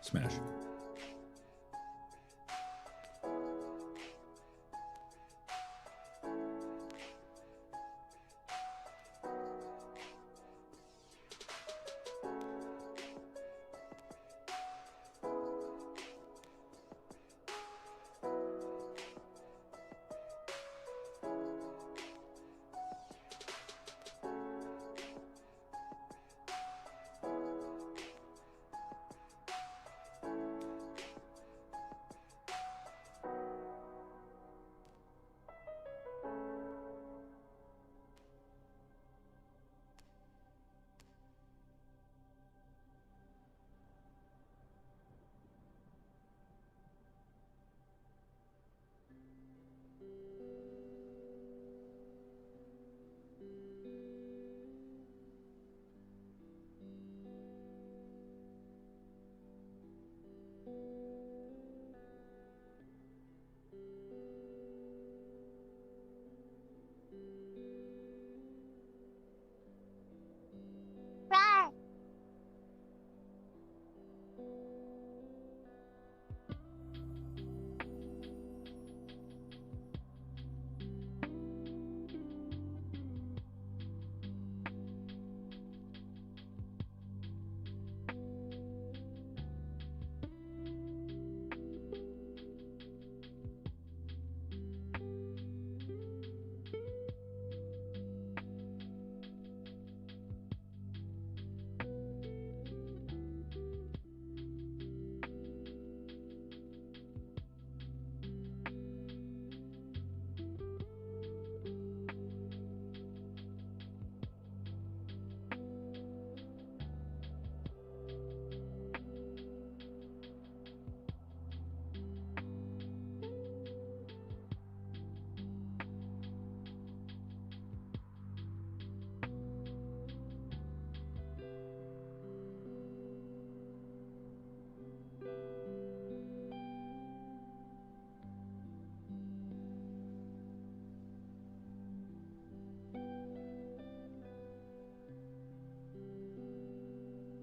Smash.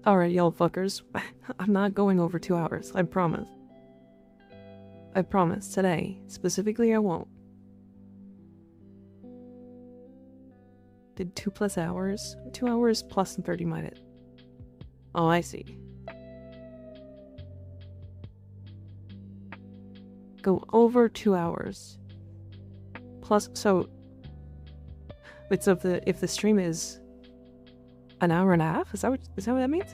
Alright, y'all fuckers. I'm not going over 2 hours, I promise. I promise, today, specifically I won't. Did 2+ hours? 2 hours plus 30 minutes. Oh, I see. Go over 2 hours. Plus, so... Wait, so if the stream is an hour and a half? Is that what that means?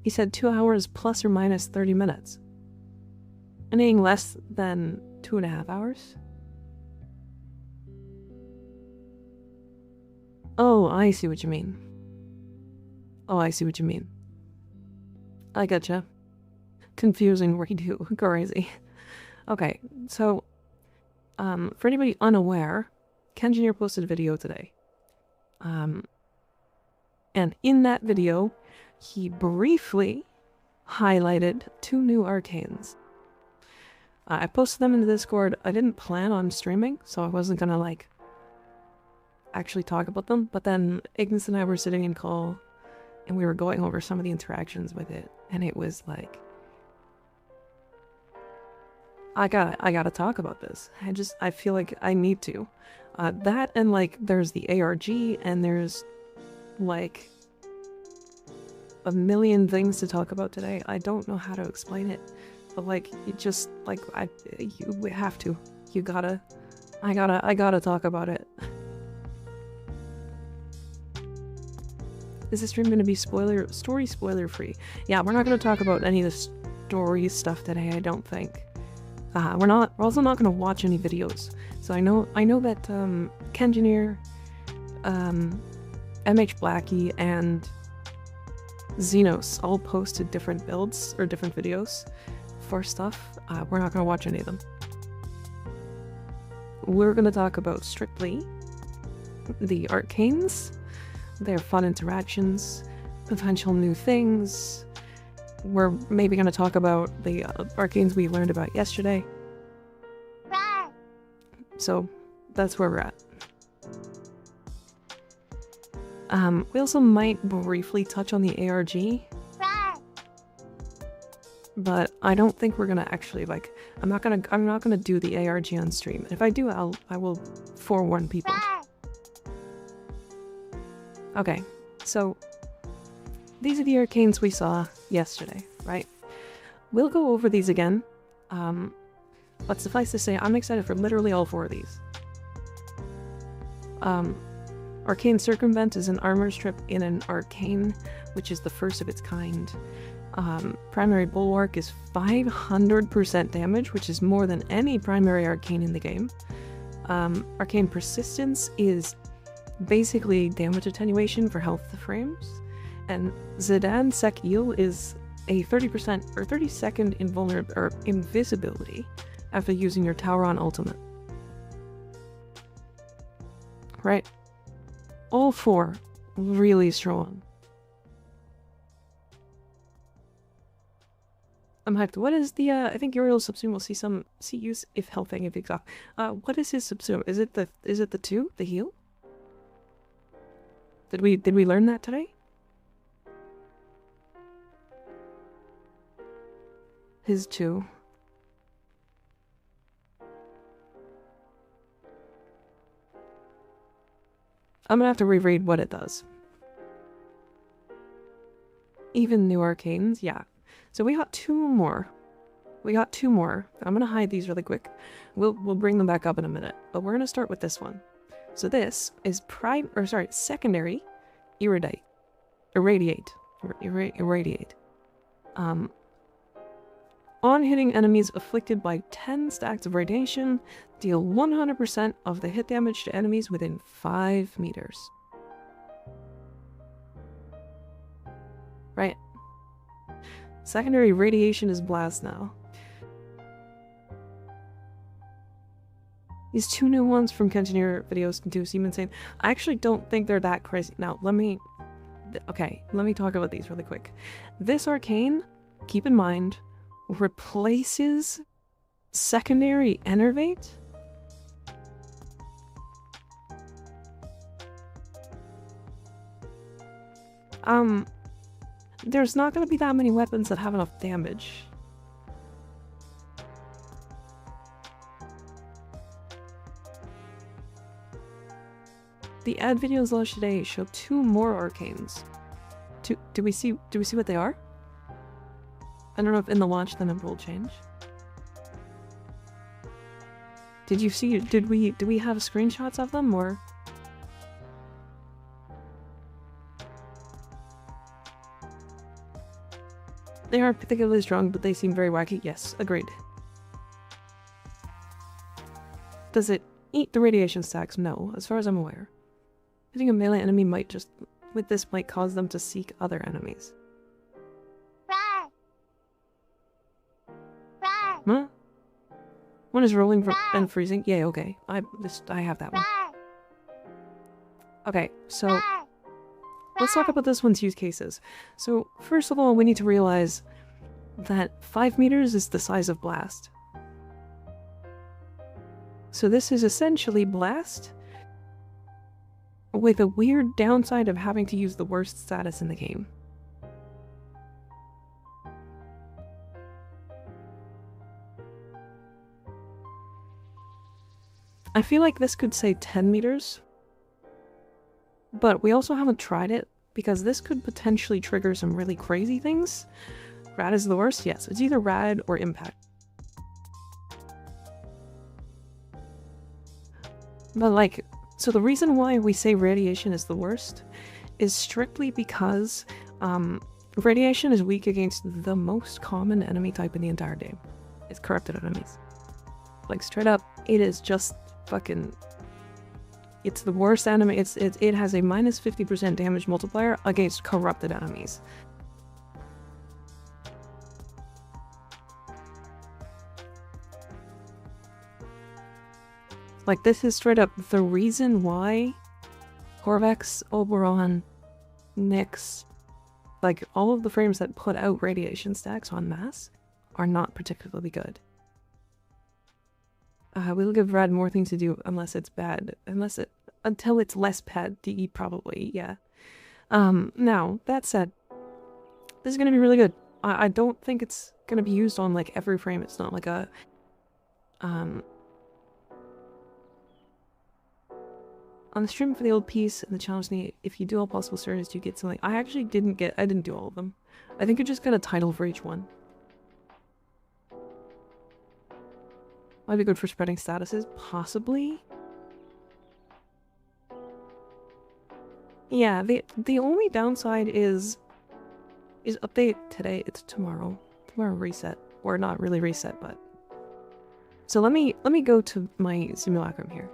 He said 2 hours plus or minus 30 minutes. Anything less than 2.5 hours? Oh, I see what you mean. Oh, I see what you mean. I gotcha. Confusing redo. Crazy. Okay, so, for anybody unaware, Kenjinir posted a video today. And in that video, he briefly highlighted 2 new arcanes. I posted them in the Discord. I didn't plan on streaming, so I wasn't gonna, like, actually talk about them, but then Ignis and I were sitting in call, and we were going over some of the interactions with it, and it was like, I gotta talk about this. I feel like I need to. That and, like, there's the ARG, and there's, like, a million things to talk about today. I don't know how to explain it, but, like, you just, like, you have to. I gotta talk about it. Is this stream gonna be story spoiler free? Yeah, we're not gonna talk about any of the story stuff today, I don't think. We're also not gonna watch any videos. So I know that Kenjinir, MH Blackie, and Xenos all posted different builds or different videos for stuff. We're not gonna watch any of them. We're gonna talk about strictly the arcanes, their fun interactions, potential new things, we're maybe going to talk about the arcanes we learned about yesterday. So that's where we're at. We also might briefly touch on the ARG. But I don't think we're gonna actually, like, I'm not gonna do the ARG on stream. And if I do, I will forewarn people. Okay, so these are the arcanes we saw yesterday, right? We'll go over these again. But suffice to say, I'm excited for literally all 4 of these. Arcane Circumvent is an armor strip in an arcane, which is the first of its kind. Primary Bulwark is 500% damage, which is more than any primary arcane in the game. Arcane Persistence is basically damage attenuation for health frames. And Zidane Sec Heal is a 30% or 30-second invisibility after using your Tauron ultimate. Right? All 4 really strong. I'm hyped. What is the, I think Uriel subsume will see use if helping if exact. What is his subsume? Is it the 2? The heal? Did we learn that today? His 2. I'm gonna have to reread what it does. Even new arcanes, yeah. So we got 2 more. We got 2 more. I'm gonna hide these really quick. We'll bring them back up in a minute. But we're gonna start with this one. So this is secondary irradiate. On hitting enemies afflicted by 10 stacks of radiation, deal 100% of the hit damage to enemies within 5 meters. Right. Secondary radiation is blast now. These 2 new ones from Kenjineer videos do seem insane. I actually don't think they're that crazy. Now, let me talk about these really quick. This arcane, keep in mind, replaces secondary enervate. There's not gonna be that many weapons that have enough damage. The ad videos launched today show 2 more arcanes. Do we see what they are? I don't know if in the launch the number will change. Did you see? Do we have screenshots of them or? They aren't particularly strong, but they seem very wacky. Yes, agreed. Does it eat the radiation stacks? No, as far as I'm aware. Hitting a melee enemy might cause them to seek other enemies. Huh? One is rolling and freezing. Yeah, okay. I have that one. Okay, so let's talk about this one's use cases. So first of all, we need to realize that 5 meters is the size of blast. So this is essentially blast with a weird downside of having to use the worst status in the game. I feel like this could say 10 meters, but we also haven't tried it because this could potentially trigger some really crazy things. Rad is the worst? Yes, it's either rad or impact. But like, so the reason why we say radiation is the worst is strictly because radiation is weak against the most common enemy type in the entire game. It's corrupted enemies. Like straight up, it is just fucking, it's the worst enemy. It has a minus 50% damage multiplier against corrupted enemies. Like, this is straight up the reason why Corvex, Oberon, Nyx, Like, all of the frames that put out radiation stacks en masse are not particularly good. We'll give Rad more things to do unless it's bad. Until it's less bad, DE probably, yeah. Now, that said, this is gonna be really good. I don't think it's gonna be used on, like, every frame. It's not like a, on the stream for the old piece and the challenge thing, if you do all possible stories, you get something. I didn't do all of them. I think you just got a title for each one. Might be good for spreading statuses, possibly. Yeah, the only downside is update today, it's tomorrow. Tomorrow reset. Or not really reset, but. So let me go to my simulacrum here.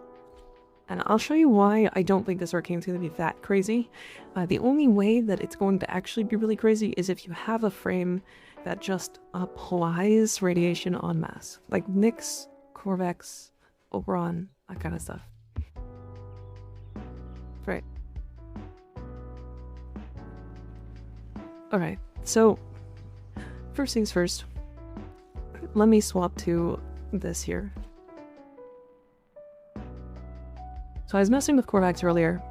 And I'll show you why I don't think this arcane is going to be that crazy. The only way that it's going to actually be really crazy is if you have a frame that just applies radiation en masse. Like Nyx, Corvex, Oberon, that kind of stuff. Right. Alright, so first things first. Let me swap to this here. So I was messing with Corvex earlier.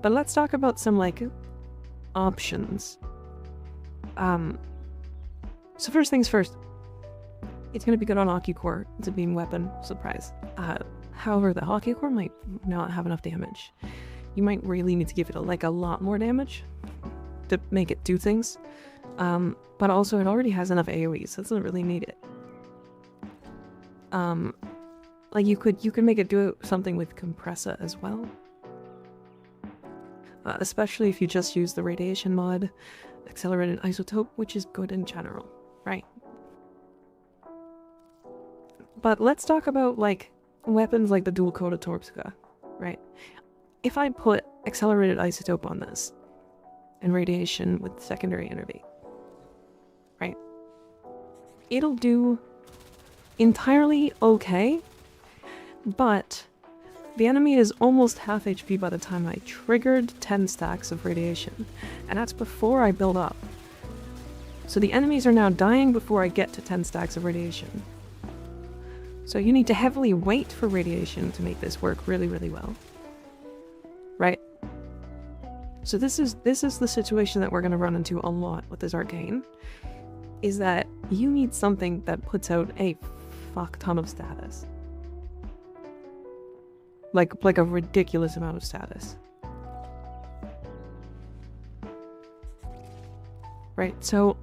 But let's talk about some, like, options. So first things first. It's going to be good on Hockey Core. It's a beam weapon. Surprise. However, the Hockey Core might not have enough damage. You might really need to give it a lot more damage to make it do things. But also it already has enough AoE, so it doesn't really need it. Like you could make it do something with Compressa as well. Especially if you just use the radiation mod, accelerated isotope, which is good in general, right? But let's talk about, like, weapons like the dual coda Torpska, right? If I put accelerated isotope on this, and radiation with secondary innervate, right? It'll do entirely okay, but the enemy is almost half HP by the time I triggered 10 stacks of radiation, and that's before I build up. So the enemies are now dying before I get to 10 stacks of radiation. So you need to heavily wait for radiation to make this work really, really well. Right? So this is the situation that we're going to run into a lot with this arcane, is that you need something that puts out a fuck ton of status. Like a ridiculous amount of status. Right, so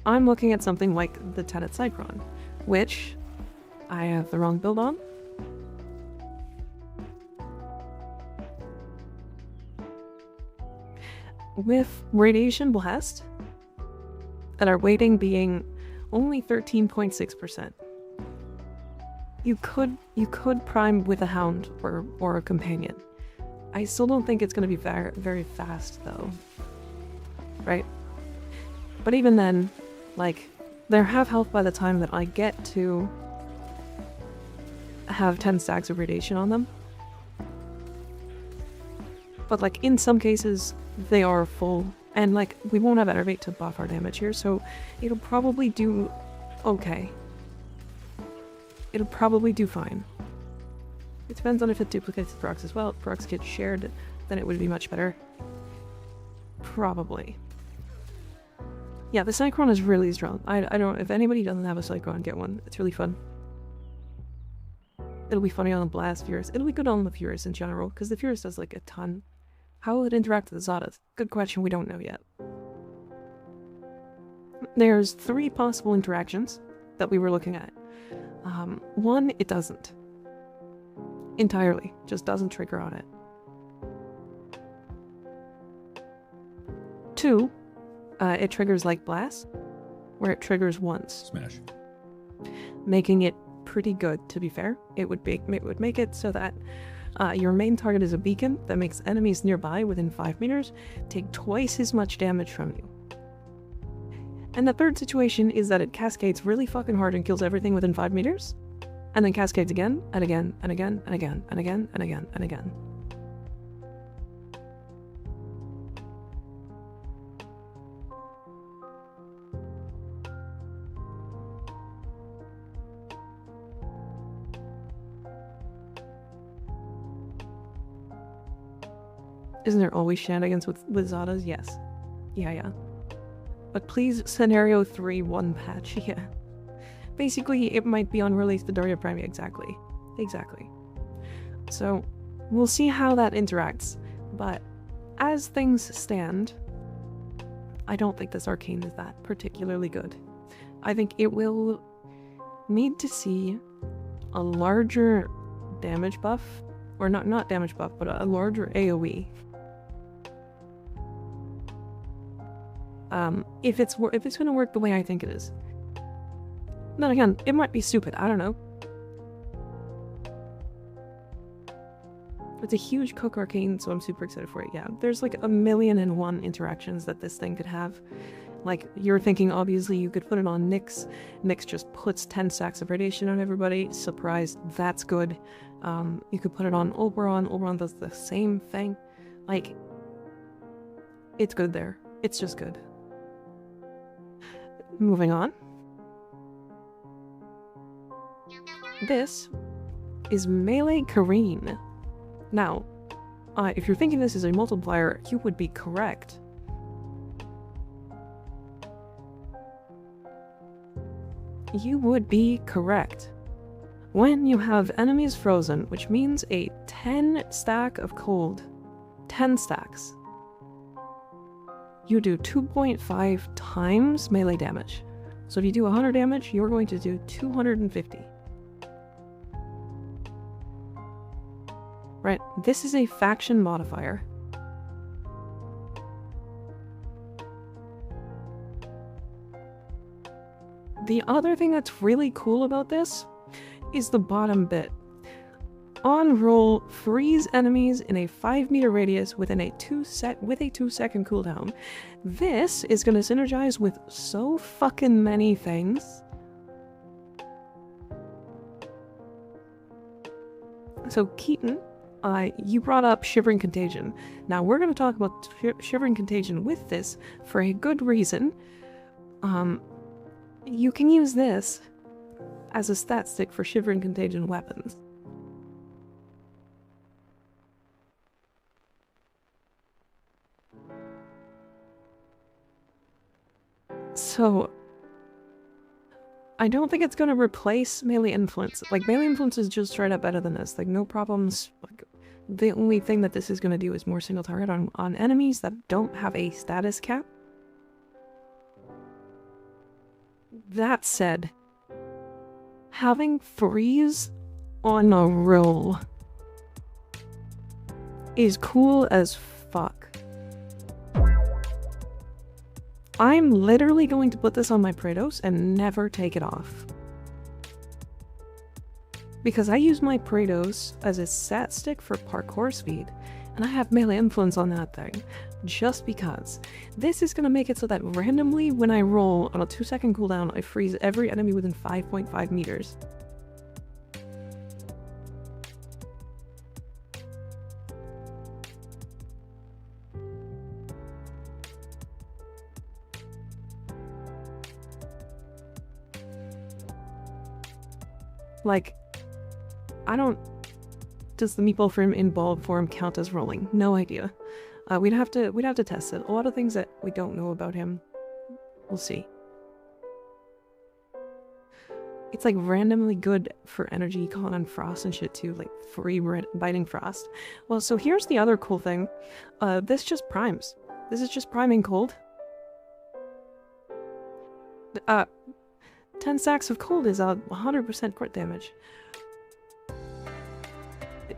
I'm looking at something like the Tenet Cycron, which I have the wrong build on. With Radiation Blast, and our weighting being only 13.6%. You could prime with a Hound or a Companion. I still don't think it's going to be very, very fast though. Right? But even then, like, they're half health by the time that I get to have 10 stacks of radiation on them. But, like, in some cases, they are full. And, like, we won't have Enervate to buff our damage here, so it'll probably do okay. It'll probably do fine. It depends on if it duplicates the procs as well. If procs get shared, then it would be much better. Probably. Yeah, the Cyclone is really strong. I don't, if anybody doesn't have a Cyclone, get one. It's really fun. It'll be funny on the Blast Furious. It'll be good on the Furious in general, because the Furious does, like, a ton. How will it interact with the Zadas? Good question, we don't know yet. There's 3 possible interactions that we were looking at. 1, it doesn't. Entirely. Just doesn't trigger on it. 2, it triggers like Blast, where it triggers once. Smash. Making it pretty good, to be fair. It would make it so that your main target is a beacon that makes enemies nearby within 5 meters take twice as much damage from you. And the third situation is that it cascades really fucking hard and kills everything within 5 meters, and then cascades again, and again, and again, and again, and again, and again, and again. Isn't there always shenanigans with Zadas? Yes. Yeah. But please, scenario 3, 1 patch, yeah. Basically, it might be unreleased to Daria Prime, exactly. So, we'll see how that interacts, but as things stand, I don't think this Arcane is that particularly good. I think it will need to see a larger damage buff, or not damage buff, but a larger AoE. If it's gonna work the way I think it is. Then again, it might be stupid, I don't know. It's a huge Cook Arcane, so I'm super excited for it, yeah. There's like 1,000,001 interactions that this thing could have. Like, you're thinking, obviously, you could put it on Nyx. Nyx just puts 10 stacks of radiation on everybody. Surprise, that's good. You could put it on Oberon. Oberon does the same thing. Like, it's good there. It's just good. Moving on. This is Melee Kareen. Now, if you're thinking this is a multiplier, you would be correct. You would be correct. When you have enemies frozen, which means a 10 stack of cold, 10 stacks, you do 2.5 times melee damage. So if you do 100 damage, you're going to do 250. Right, this is a faction modifier. The other thing that's really cool about this is the bottom bit. On roll, freeze enemies in a 5-meter radius within a 2-second cooldown. This is going to synergize with so fucking many things. So Keaton, you brought up Shivering Contagion. Now we're going to talk about Shivering Contagion with this for a good reason. You can use this as a stat stick for Shivering Contagion weapons. So, I don't think it's going to replace Melee Influence. Like, Melee Influence is just straight up better than this. Like, no problems. Like, the only thing that this is going to do is more single target on enemies that don't have a status cap. That said, having freeze on a roll is cool as fuck. I'm literally going to put this on my Praetos and never take it off. Because I use my Praetos as a stat stick for parkour speed, and I have melee influence on that thing, just because. This is gonna make it so that randomly when I roll on a 2-second cooldown, I freeze every enemy within 5.5 meters. Like, I don't... Does the meatball frame in ball form count as rolling? No idea. We'd have to test it. A lot of things that we don't know about him. We'll see. It's like randomly good for energy, con, and frost and shit too, like free biting frost. Well, so here's the other cool thing. This just primes. This is just priming cold. 10 stacks of cold is 100% crit damage.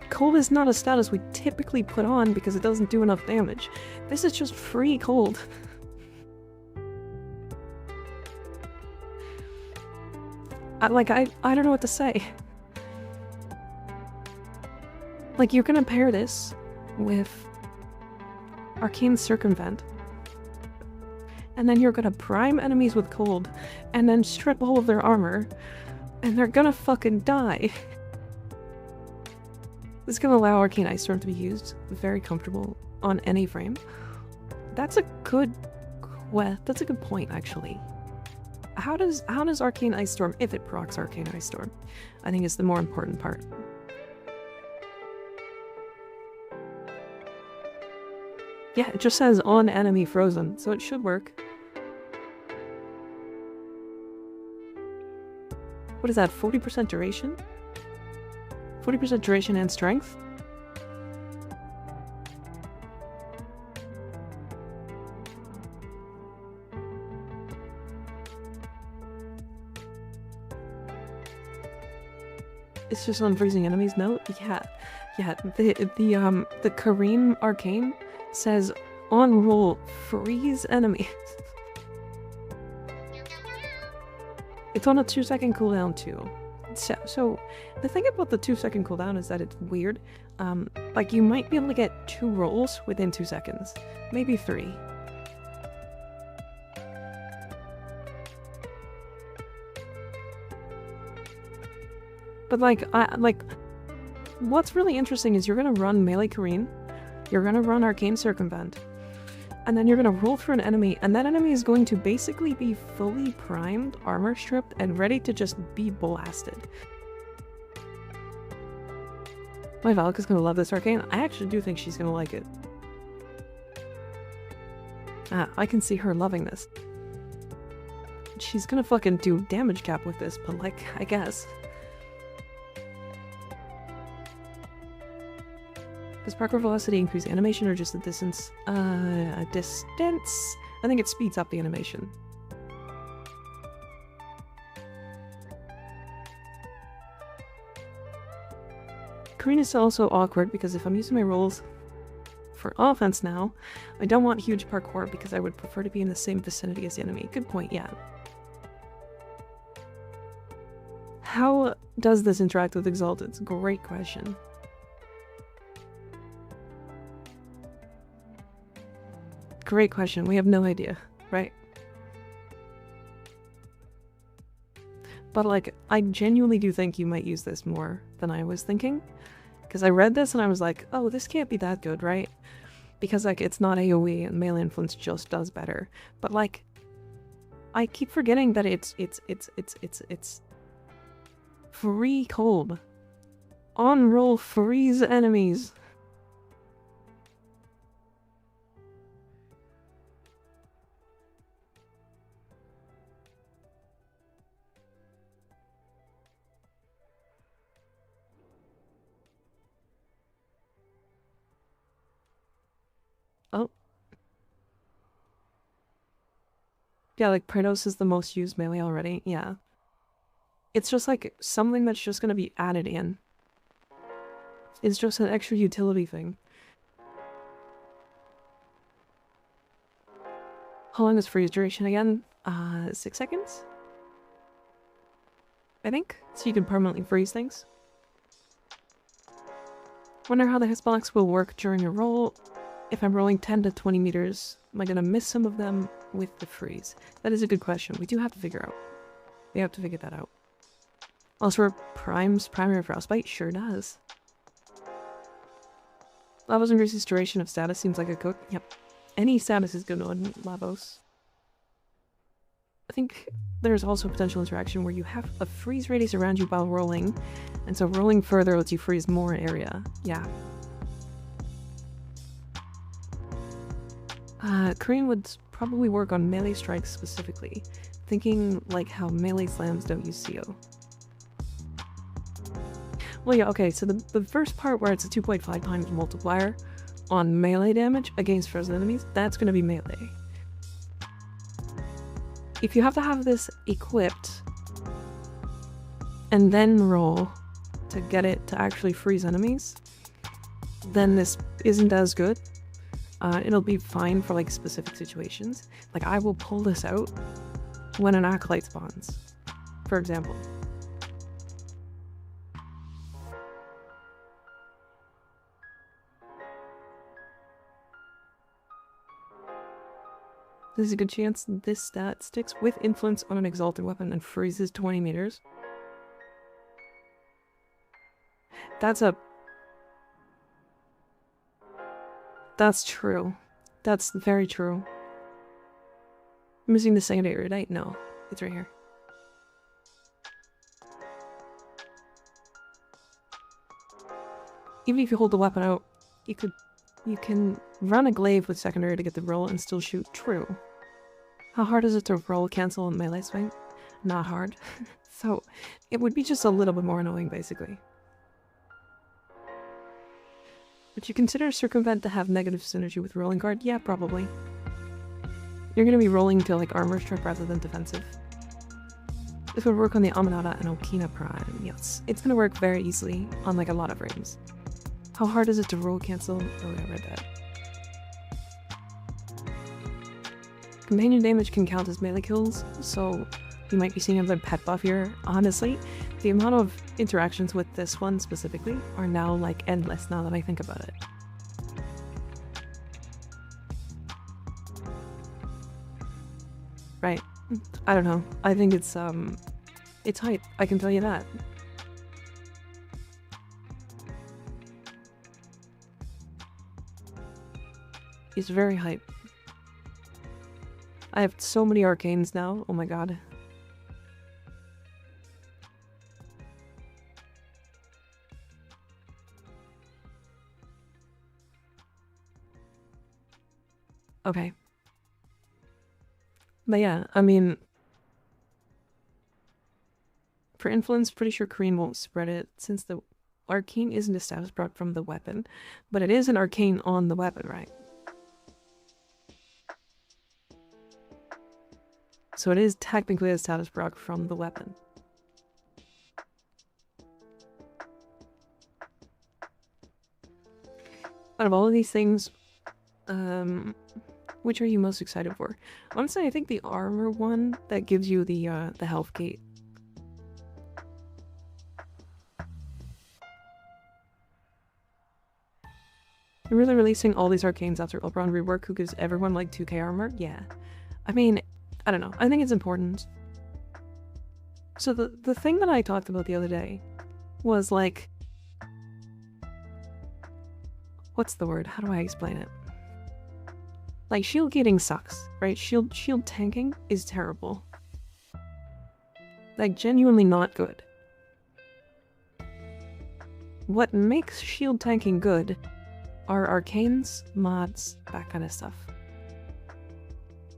Cold is not a status we typically put on because it doesn't do enough damage. This is just free cold. I don't know what to say. Like, you're gonna pair this with Arcane Circumvent, and then you're gonna prime enemies with cold, and then strip all of their armor, and they're gonna fucking die. This is gonna allow Arcane Ice Storm to be used very comfortable on any frame. That's a good point, actually. How does Arcane Ice Storm, if it procs Arcane Ice Storm, I think is the more important part. Yeah, it just says on enemy frozen, so it should work. What is that, 40% duration? 40% duration and strength? It's just on freezing enemies? No? Yeah. Yeah, the Korean arcane says on roll freeze enemies. It's on a 2-second cooldown too. So the thing about the 2-second cooldown is that it's weird. Like you might be able to get 2 rolls within 2 seconds. Maybe 3. But like, what's really interesting is you're gonna run melee Korean, you're gonna run arcane circumvent, and then you're gonna roll through an enemy, and that enemy is going to basically be fully primed, armor stripped, and ready to just be blasted. My Valka's gonna love this arcane. I actually do think she's gonna like it. I can see her loving this. She's gonna fucking do damage cap with this, but like, I guess. Does parkour velocity increase animation or just the distance? Distance? I think it speeds up the animation. Korean is also awkward because if I'm using my rolls for offense now, I don't want huge parkour because I would prefer to be in the same vicinity as the enemy. Good point, yeah. How does this interact with Exalted? Great question. Great question. We have no idea, right? But like, I genuinely do think you might use this more than I was thinking. Because I read this and I was like, oh, this can't be that good, right? Because like, it's not AoE and melee influence just does better. But like, I keep forgetting that it's free cold. On roll freeze enemies. Oh. Yeah, like Praetos is the most used melee already. Yeah. It's just like something that's just gonna be added in. It's just an extra utility thing. How long is freeze duration again? 6 seconds? I think. So you can permanently freeze things. Wonder how the hitbox will work during a roll. If I'm rolling 10 to 20 meters, am I gonna miss some of them with the freeze? That is a good question. We do have to figure out. We have to figure that out. Also, primary frostbite? Sure does. Lavos increases duration of status, seems like a cook. Yep. Any status is good on Lavos. I think there's also potential interaction where you have a freeze radius around you while rolling, and so rolling further lets you freeze more area. Yeah. Korean would probably work on melee strikes specifically, thinking like how melee slams don't use CO. Well, yeah, okay, so the first part where it's a 2.5 times multiplier on melee damage against frozen enemies, that's gonna be melee. If you have to have this equipped and then roll to get it to actually freeze enemies, then this isn't as good. It'll be fine for like specific situations. Like I will pull this out when an acolyte spawns, for example. There's a good chance this stat sticks with influence on an exalted weapon and freezes 20 meters. That's true. That's very true. I'm missing the secondary erudite? No, it's right here. Even if you hold the weapon out, you could You can run a glaive with secondary to get the roll and still shoot true. How hard is it to roll cancel in melee swing? Not hard. So it would be just a little bit more annoying, basically. Would you consider circumvent to have negative synergy with rolling guard? Yeah, probably. You're gonna be rolling to like armor strike rather than defensive. This would work on the Aminata and Okina Prime. Yes, it's gonna work very easily on like a lot of frames. How hard is it to roll cancel? Oh, I read that. Companion damage can count as melee kills, so you might be seeing another pet buff here. Honestly, the amount of interactions with this one specifically are now like endless now that I think about it. Right. I don't know. I think it's hype. I can tell you that. It's very hype. I have so many arcanes now. Oh my god. Okay. But yeah, I mean, for influence, pretty sure Korean won't spread it since the arcane isn't a status proc from the weapon, but it is an arcane on the weapon, right? So it is technically a status proc from the weapon. Out of all of these things, which are you most excited for? Honestly, I think the armor one that gives you the health gate. They're really releasing all these arcanes after Ultron rework who gives everyone like 2k armor? Yeah. I mean, I don't know. I think it's important. So the thing that I talked about the other day was like... What's the word? How do I explain it? Like, shield gating sucks, right? Shield tanking is terrible. Like, genuinely not good. What makes shield tanking good are arcanes, mods, that kind of stuff.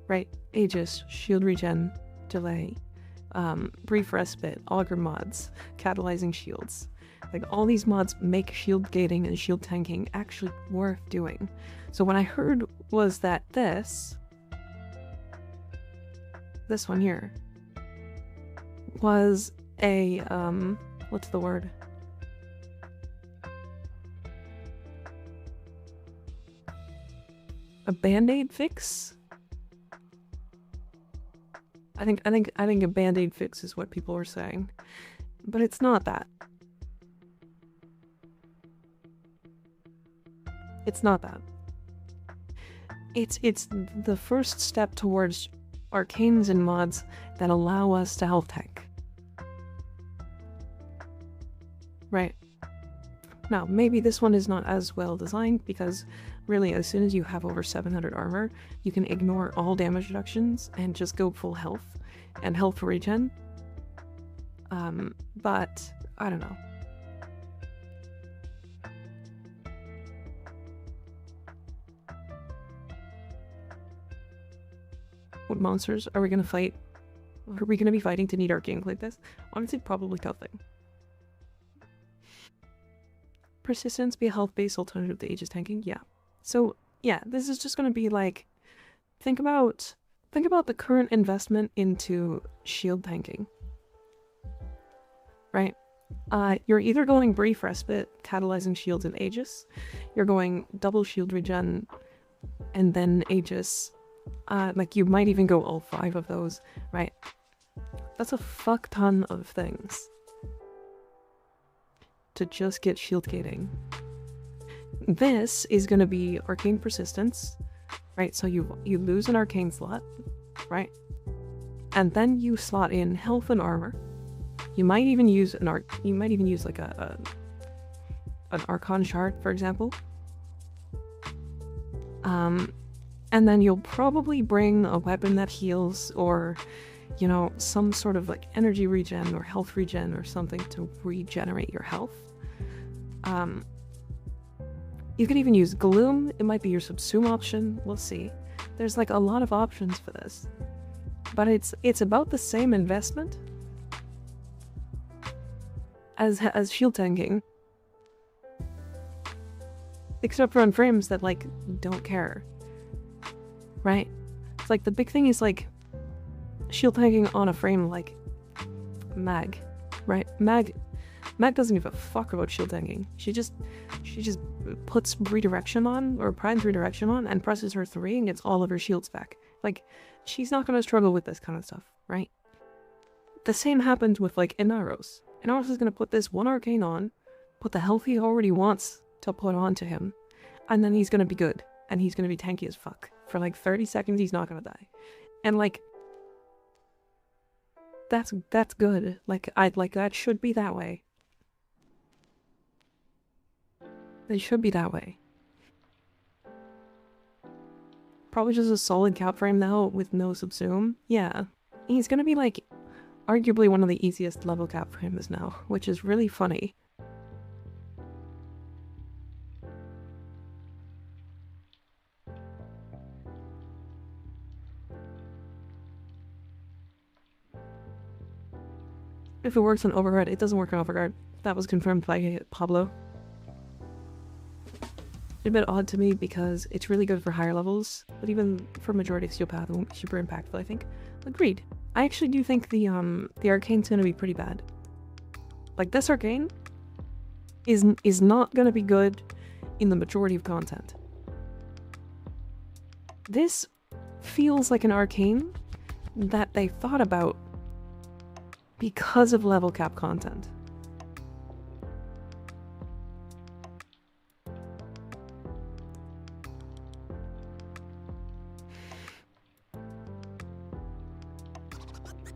Right? Aegis, shield regen, delay, brief respite, augur mods, catalyzing shields. Like, all these mods make shield gating and shield tanking actually worth doing. So what I heard was that this one here was a, what's the word? A band-aid fix? I think a band-aid fix is what people were saying. But it's not that. It's not that. It's the first step towards arcanes and mods that allow us to health tank. Right. Now, maybe this one is not as well designed because really as soon as you have over 700 armor, you can ignore all damage reductions and just go full health and health regen. But I don't know. What monsters are we gonna fight? Are we gonna be fighting to need arcane like this? Honestly, probably nothing. Persistence be a health-based alternative to Aegis tanking? Yeah. So, yeah, this is just gonna be like... Think about the current investment into shield tanking. Right? You're either going brief respite, catalyzing shields and Aegis, you're going double shield regen, and then Aegis. Like, you might even go all 5 of those, right? That's a fuck ton of things to just get shield gating. This is gonna be arcane persistence, right? So you lose an arcane slot, right? And then you slot in health and armor. You might even use like an Archon shard, for example. And then you'll probably bring a weapon that heals, or, you know, some sort of like energy regen or health regen or something to regenerate your health. You could even use Gloom. It might be your subsume option. We'll see. There's like a lot of options for this. But it's about the same investment as shield tanking. Except for on frames that like don't care. Right? It's like the big thing is like shield tanking on a frame like Mag. Right? Mag doesn't give a fuck about shield tanking. She just puts redirection on, or primes redirection on, and presses her 3 and gets all of her shields back. Like, she's not gonna struggle with this kind of stuff, right? The same happens with like Inaros. Inaros is gonna put this 1 arcane on, put the health he already wants to put onto him, and then he's gonna be good. And he's gonna be tanky as fuck. For like 30 seconds he's not gonna die. And like, that's good. Like that should be that way. It should be that way. Probably just a solid cap frame now with no subsume. Yeah. He's gonna be like arguably one of the easiest level cap frames now, which is really funny. If it works on Overguard, it doesn't work on Overguard. That was confirmed by Pablo. It's a bit odd to me because it's really good for higher levels, but even for majority of Steelpath, it won't be super impactful, I think. Agreed. I actually do think the Arcane's gonna be pretty bad. Like, this Arcane is not gonna be good in the majority of content. This feels like an Arcane that they thought about because of level cap content.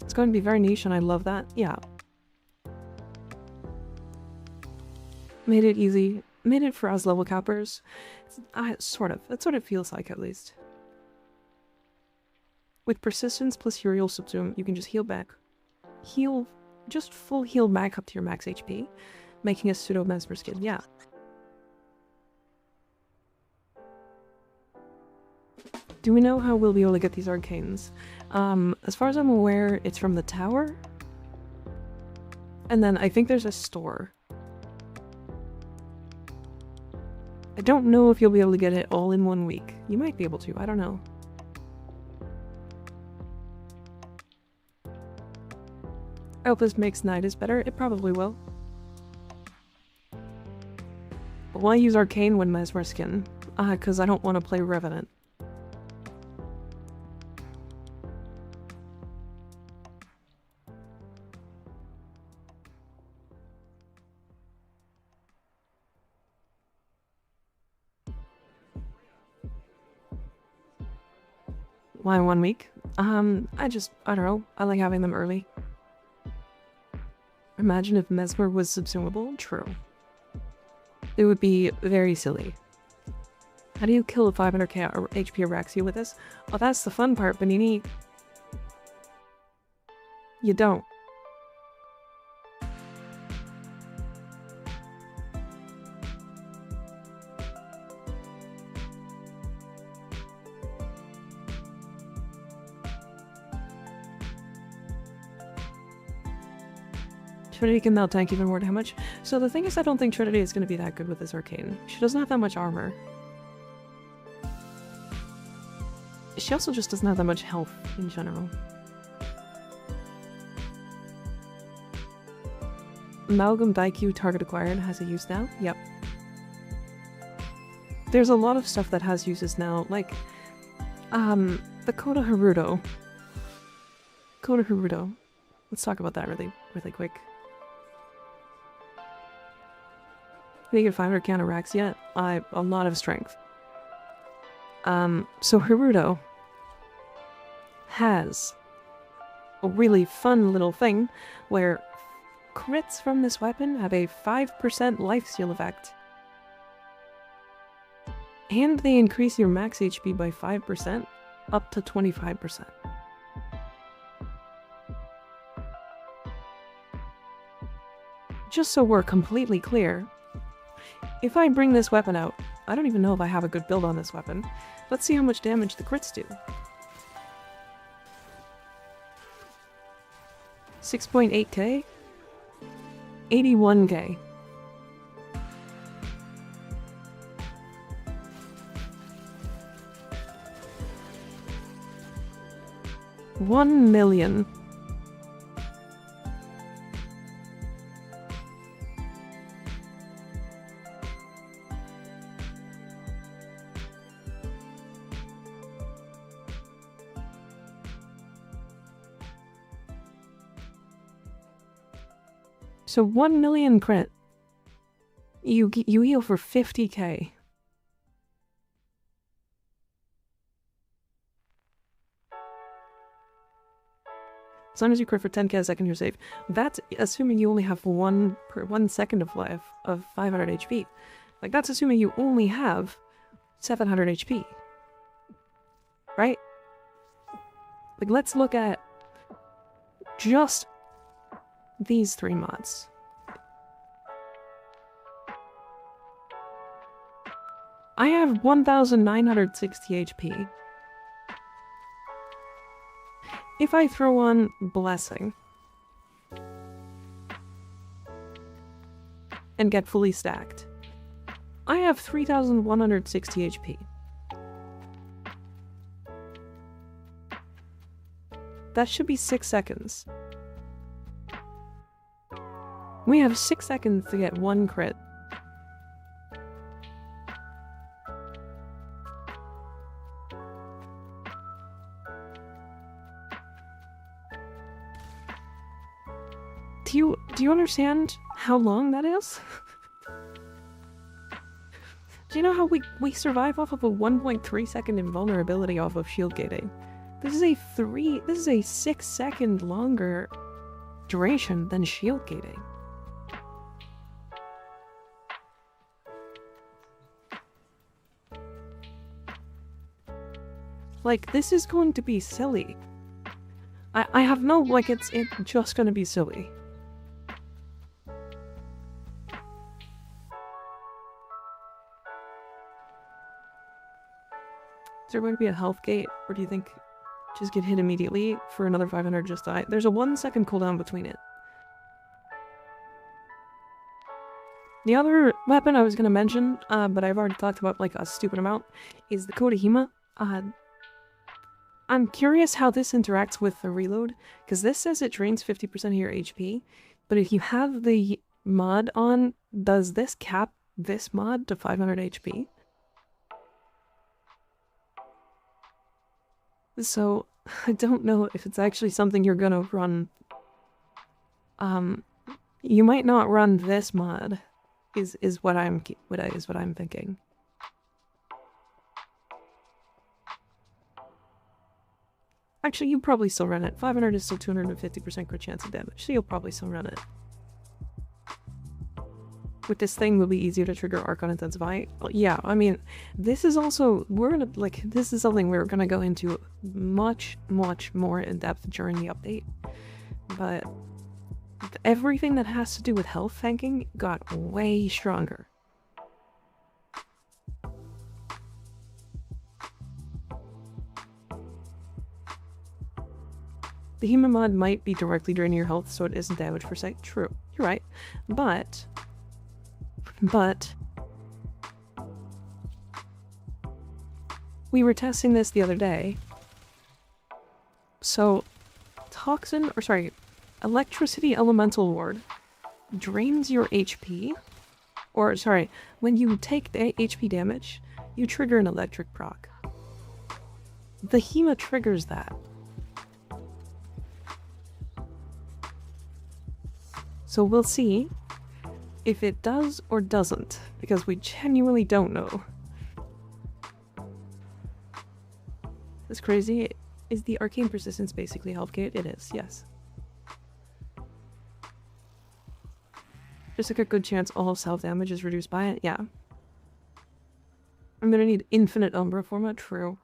It's going to be very niche and I love that. Yeah. Made it easy. Made it for us level cappers. Sort of. That's what it feels like, at least. With persistence plus Uriel subsume, you can just heal back. Heal, just full heal back up to your max HP, making a pseudo mesmer skin. Yeah. Do we know how we'll be able to get these arcanes? As far as I'm aware, it's from the tower. And then I think there's a store. I don't know if you'll be able to get it all in 1 week. You might be able to, I don't know. I hope this makes Nidus better. It probably will. But why use Arcane when Mesmer skin? Because I don't want to play Revenant. Why 1 week? I don't know. I like having them early. Imagine if Mesmer was subsumable? True. It would be very silly. How do you kill a 500k HP Araxia with this? Oh, that's the fun part, Benini. You don't. Trinity can melt tank even more damage. So the thing is, I don't think Trinity is going to be that good with this Arcane. She doesn't have that much armor. She also just doesn't have that much health in general. Amalgam Daikyu target acquired has a use now? Yep. There's a lot of stuff that has uses now, like, the Koda Haruto. Koda Haruto. Let's talk about that really quick. Make it 500 count Araxia, a lot of strength. So Haruto has a really fun little thing where crits from this weapon have a 5% lifesteal effect. And they increase your max HP by 5% up to 25%. Just so we're completely clear, if I bring this weapon out I don't even know if I have a good build on this weapon. Let's see how much damage the crits do. 6.8k? 81k. $1 million. So 1 million crit. You heal for 50k. As long as you crit for 10k a second, you're safe. That's assuming you only have 1 second of life of 500 HP. Like, that's assuming you only have 700 HP. Right? Like, let's look at just these 3 mods. I have 1960 HP. If I throw on Blessing and get fully stacked, I have 3160 HP. That should be 6 seconds. We have 6 seconds to get 1 crit. Do you understand how long that is? Do you know how we survive off of a 1.3 second invulnerability off of shield gating? This is a 6 second longer duration than shield gating. Like, this is going to be silly. I have no, like, it's just gonna be silly. Is there going to be a health gate, or do you think just get hit immediately for another 500 just die? There's a 1 second cooldown between it. The other weapon I was going to mention, but I've already talked about like a stupid amount, is the Kodahima. I'm curious how this interacts with the reload, because this says it drains 50% of your HP, but if you have the mod on, does this cap this mod to 500 HP? So, I don't know if it's actually something you're gonna run. You might not run this mod, is what I'm thinking. Actually, you probably still run it. 500 is still 250% crit chance of damage, so you'll probably still run it. With this thing, will be easier to trigger Archon Intensify. Yeah, I mean, this is also, this is something we're gonna go into much, much more in depth during the update. But everything that has to do with health tanking got way stronger. The human mod might be directly draining your health, so it isn't damage per se. True, you're right. But we were testing this the other day. So, Electricity Elemental Ward drains your HP. Or, sorry, when you take the HP damage, you trigger an electric proc. The Hema triggers that. So we'll see if it does or doesn't, because we genuinely don't know. That's crazy. Is the arcane persistence basically health gate? It is, yes. Just like a good chance all self-damage is reduced by it? Yeah. I'm gonna need infinite Umbra format? True.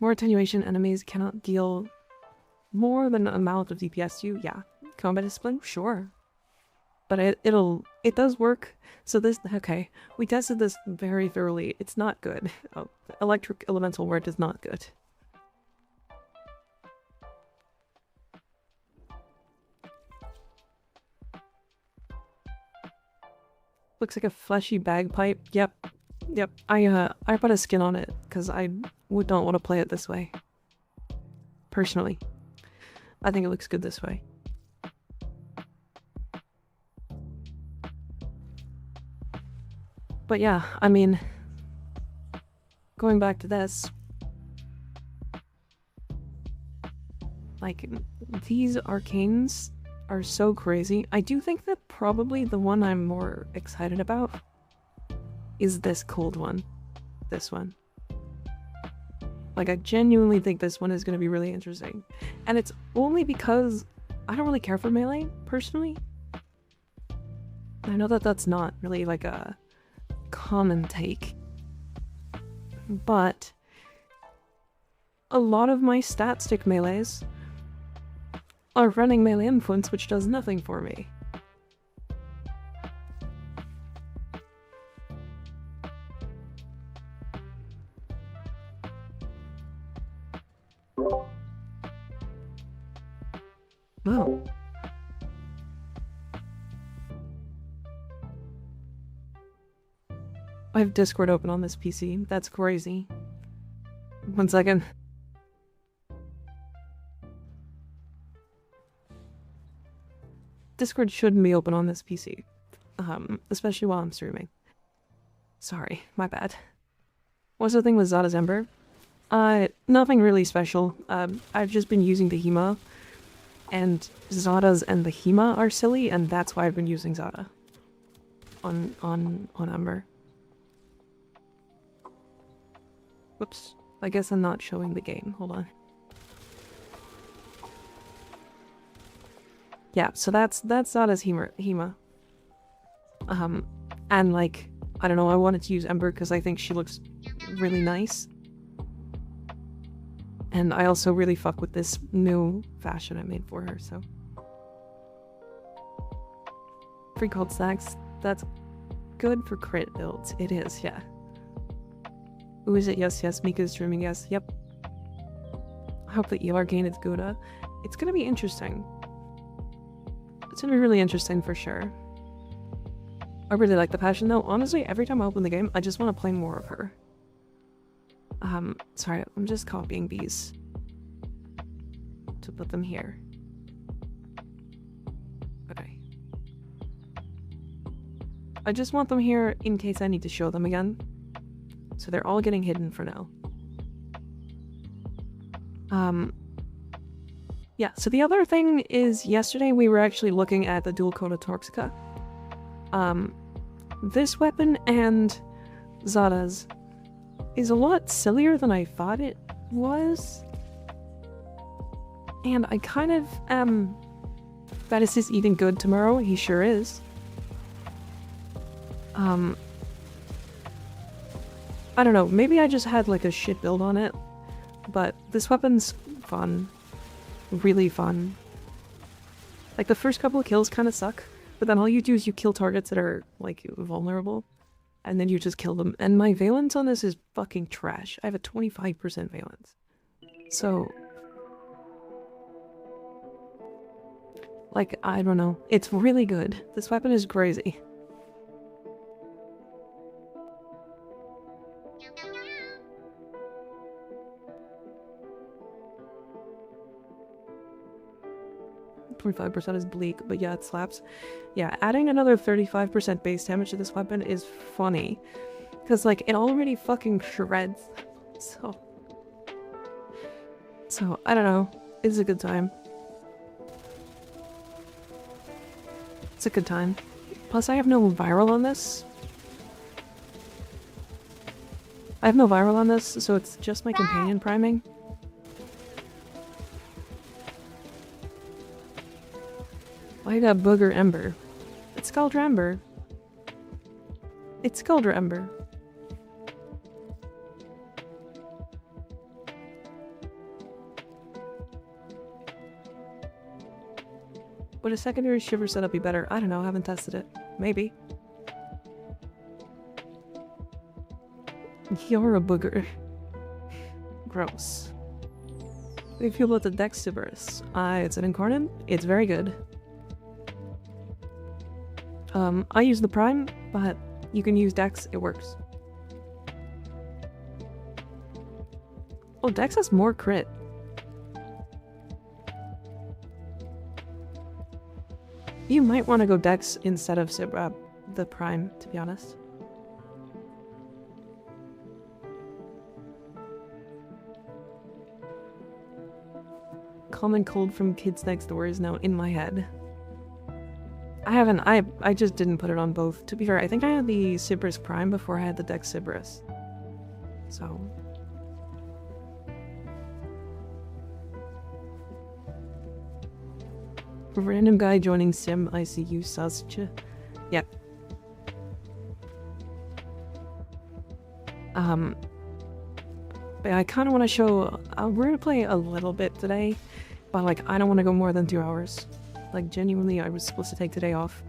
More attenuation, enemies cannot deal more than an amount of DPS to you? Yeah. Combat discipline? Sure. but it does work. So this, okay, we tested this very thoroughly. It's not good. Oh, electric elemental word is not good. Looks like a fleshy bagpipe. Yep. Yep. I put a skin on it because I don't want to play it this way. Personally. I think it looks good this way. But yeah, I mean, going back to this, like, these arcanes are so crazy. I do think that probably the one I'm more excited about is this cold one. This one. Like, I genuinely think this one is going to be really interesting. And it's only because I don't really care for melee, personally. I know that that's not really, like, a common take. But a lot of my stat stick melees are running melee influence, which does nothing for me. Oh. I have Discord open on this PC. That's crazy. 1 second. Discord shouldn't be open on this PC. Especially while I'm streaming. Sorry, my bad. What's the thing with Zada's Ember? Nothing really special. I've just been using the Hema. And Zada's and the Hema are silly, and that's why I've been using Zada. On Ember. Whoops. I guess I'm not showing the game. Hold on. Yeah, so that's Zada's Hema. And like, I don't know, I wanted to use Ember because I think she looks really nice. And I also really fuck with this new fashion I made for her, so. Free cold stacks, that's good for crit builds. It is, yeah. Who is it? Yes, yes, Mika's streaming, yes, yep. I hope that Arcane is good. It's gonna be interesting. It's gonna be really interesting for sure. I really like the passion though. Honestly, every time I open the game, I just want to play more of her. Sorry, I'm just copying these to put them here. Okay. I just want them here in case I need to show them again. So they're all getting hidden for now. Yeah, so the other thing is yesterday we were actually looking at the dual coda Toxica. This weapon and Zada's is a lot sillier than I thought it was. And I kind of am... Vatis is eating good tomorrow, he sure is. I don't know, maybe I just had like a shit build on it, but this weapon's fun. Really fun. Like the first couple of kills kind of suck, but then all you do is you kill targets that are like vulnerable. And then you just kill them. And my valence on this is fucking trash. I have a 25% valence. So... like, I don't know. It's really good. This weapon is crazy. .5% is bleak, but yeah, it slaps. Yeah, adding another 35% base damage to this weapon is funny. Because, like, it already fucking shreds. So, I don't know. It's a good time. It's a good time. Plus, I have no viral on this. I have no viral on this, so it's just my companion priming. Why you got Booger Ember? It's Skuldra Ember. It's Skuldra Ember. Would a secondary shiver setup be better? I don't know, I haven't tested it. Maybe. You're a booger. Gross. What do you feel about the TheRelaxedMovement? It's an incarnate. It's very good. I use the Prime, but you can use Dex, it works. Oh, Dex has more crit. You might want to go Dex instead of the Prime, to be honest. Common cold from kids next door is now in my head. I just didn't put it on both. To be fair, I think I had the Sibrus Prime before I had the Dex Sibrus. So... Random guy joining Sim ICU Sascha. Yep. But I kind of want to show... we're gonna play a little bit today, but like, I don't want to go more than 2 hours. Like, genuinely, I was supposed to take today off.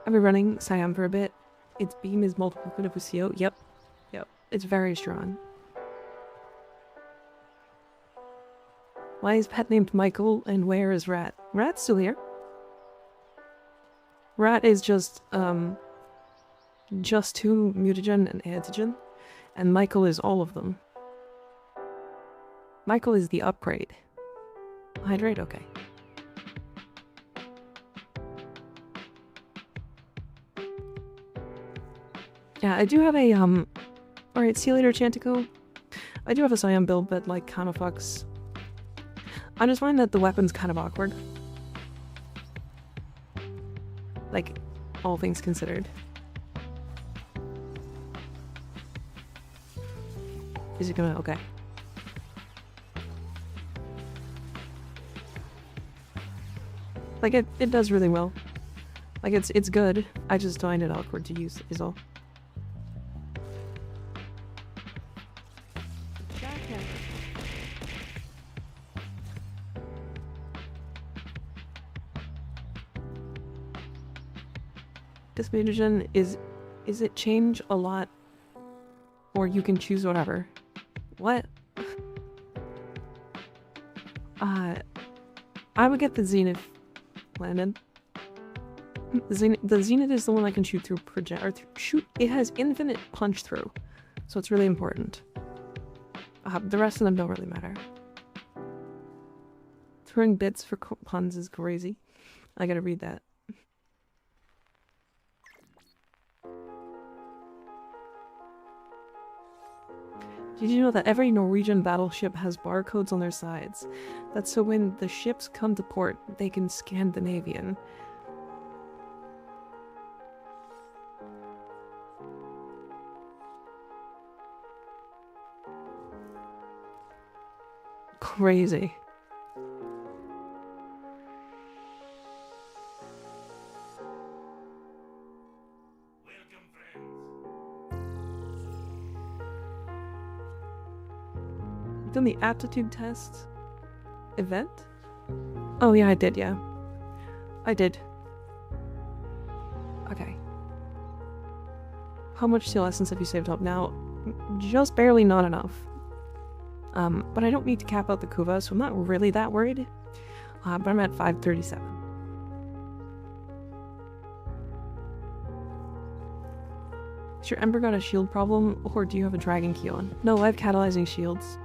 I've been running Siam for a bit. Its beam is multiple of CO. Yep. Yep. It's very strong. Why is pet named Michael and where is Rat? Rat's still here. Rat is just 2 mutagen and antigen, and Michael is all of them. Michael is the upgrade. Hydrate? Okay. Yeah, I do have a, alright, see you later, Chantico. I do have a Siam build, but like, kind of fucks. I just find that the weapon's kind of awkward. Like, all things considered. Is it gonna... okay. Like, it does really well. Like, it's good. I just find it awkward to use, is all. This mutagen is it change a lot? Or you can choose whatever. What? I would get the Zenith, Landon. The Zenith is the one I can shoot through shoot. It has infinite punch through, so it's really important. The rest of them don't really matter. Throwing bits for puns is crazy. I gotta read that. Did you know that every Norwegian battleship has barcodes on their sides? That's so when the ships come to port, they can Scandinavian. Crazy. Done the aptitude test event? Oh yeah, I did, yeah. I did. Okay. How much steel essence have you saved up now? Just barely, not enough. But I don't need to cap out the Kuva, so I'm not really that worried. But I'm at 537. Is your Ember got a shield problem, or do you have a dragon key on? No, I have catalyzing shields.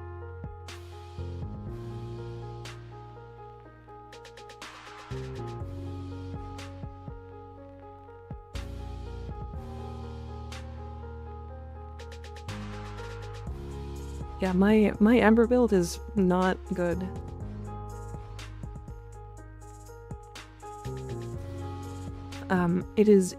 Yeah, my Ember build is not good. It is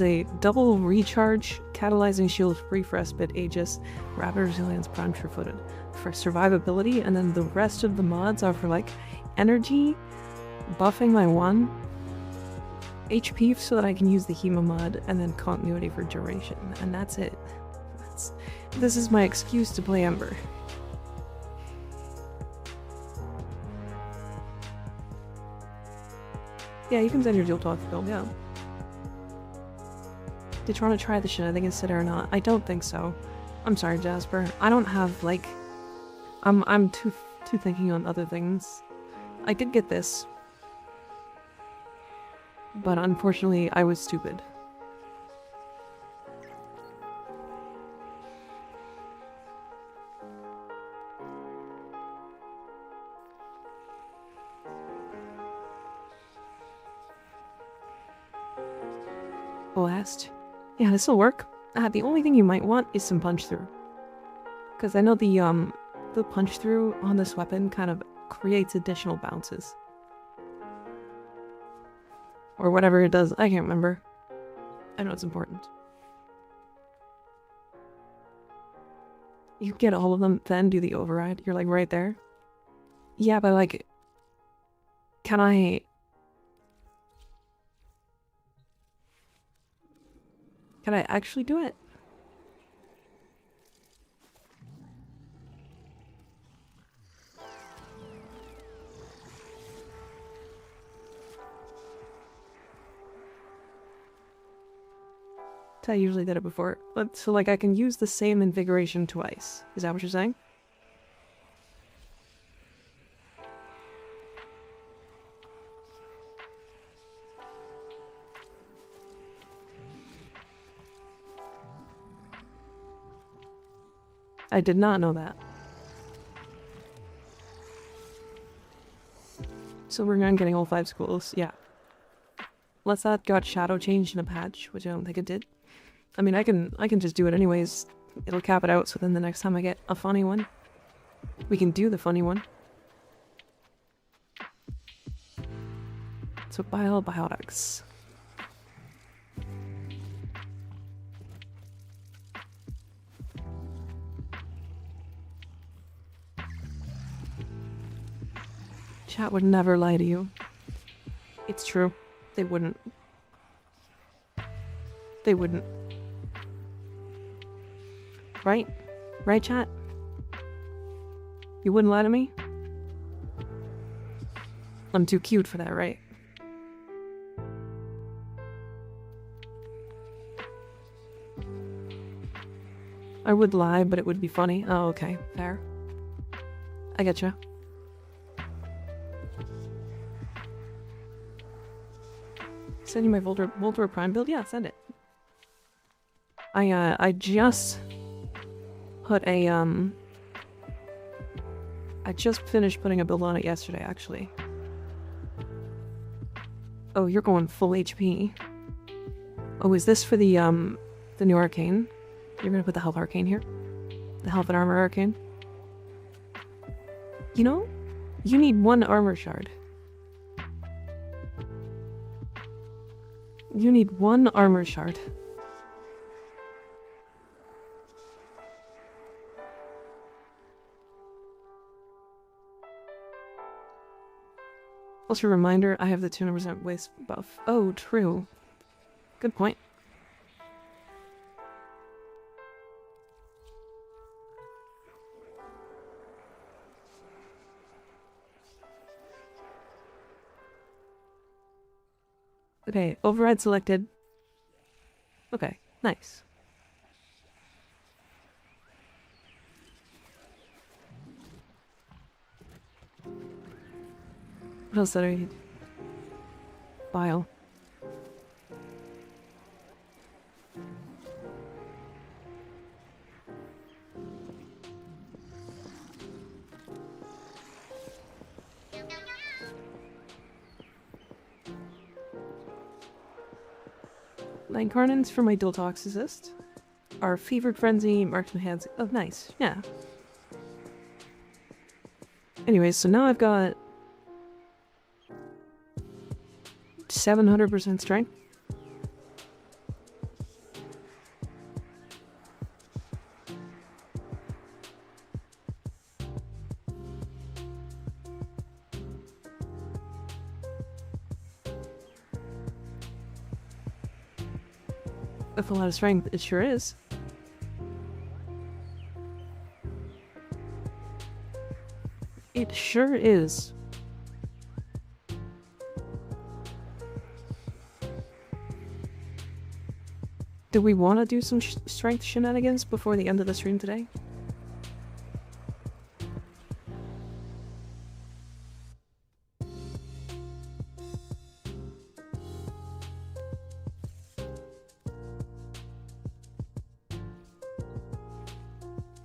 a double recharge, catalyzing shield, brief respite, Aegis, rapid resilience, prime sure-footed for survivability, and then the rest of the mods are for like energy, buffing my 1 HP so that I can use the Hema mod, and then continuity for duration, and that's it. This is my excuse to play Ember. Yeah, you can send your dual talk build, yeah. Did you want to try the shit I think instead or not? I don't think so. I'm sorry, Jasper. I don't have, like... I'm too thinking on other things. I did get this. But unfortunately, I was stupid. Blast. Yeah, this'll work. The only thing you might want is some punch through. Because I know the punch through on this weapon kind of creates additional bounces. Or whatever it does, I can't remember. I know it's important. You get all of them, then do the override. You're like right there. Yeah, but like, can I actually do it? I usually did it before. But so like I can use the same invigoration twice. Is that what you're saying? I did not know that. So we're on getting all 5 schools, yeah. Unless that got shadow changed in a patch, which I don't think it did. I mean, I can just do it anyways. It'll cap it out, so then the next time I get a funny one, we can do the funny one. So biotics. Chat would never lie to you. It's true. They wouldn't. They wouldn't. Right? Right, chat? You wouldn't lie to me? I'm too cute for that, right? I would lie, but it would be funny. Oh, okay. Fair. I getcha. Send you my Voltor Prime build? Yeah, send it. I just put a, I just finished putting a build on it yesterday, actually. Oh, you're going full HP. Oh, is this for the new arcane? You're gonna put the health arcane here? The health and armor arcane? You know, you need 1 armor shard. You need 1 armor shard. Also, reminder, I have the 200% waste buff. Oh, true. Good point. Okay, override selected. Okay, nice. What else did I need? Bile. Incarnates for my dual toxicist. Our fevered frenzy, marksman hands. Oh, nice. Yeah. Anyways, so now I've got 700% strength. With a lot of strength, it sure is. It sure is. Do we want to do some strength shenanigans before the end of the stream today?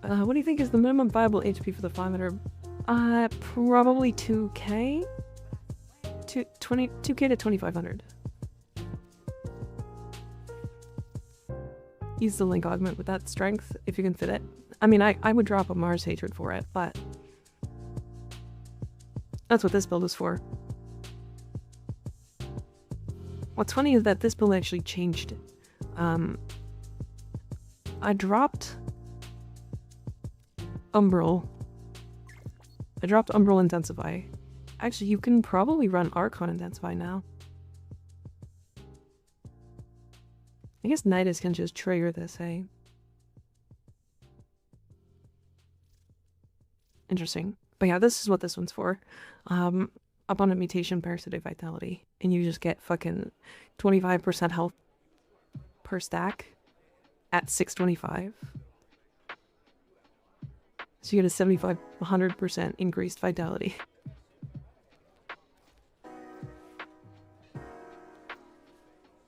What do you think is the minimum viable HP for the 500? Probably 2k? 2k to 2500. Use the link augment with that strength if you can fit it. I mean, I would drop a Mars Hatred for it, but that's what this build is for. What's funny is that this build actually changed. I dropped Umbral. I dropped Umbral Intensify. Actually, you can probably run Archon Intensify now. I guess Nidus can just trigger this, hey? Interesting. But yeah, this is what this one's for. Abundant Mutation, Parasitic Vitality. And you just get fucking 25% health per stack at 625. So you get a 100% increased vitality.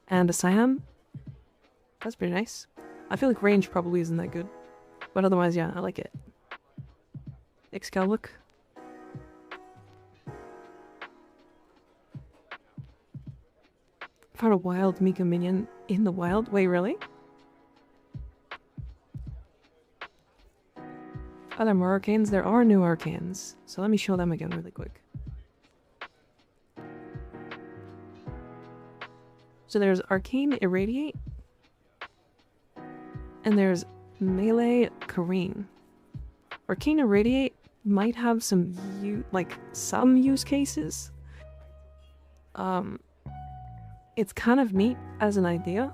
And a Siam. That's pretty nice. I feel like range probably isn't that good. But otherwise, yeah, I like it. Excalibur. Found a wild Mika minion in the wild. Wait, really? Are there more arcanes? There are new arcanes. So let me show them again really quick. So there's Arcane Irradiate. And there's Melee Kareen. Arcane Irradiate might have some use cases. It's kind of neat as an idea.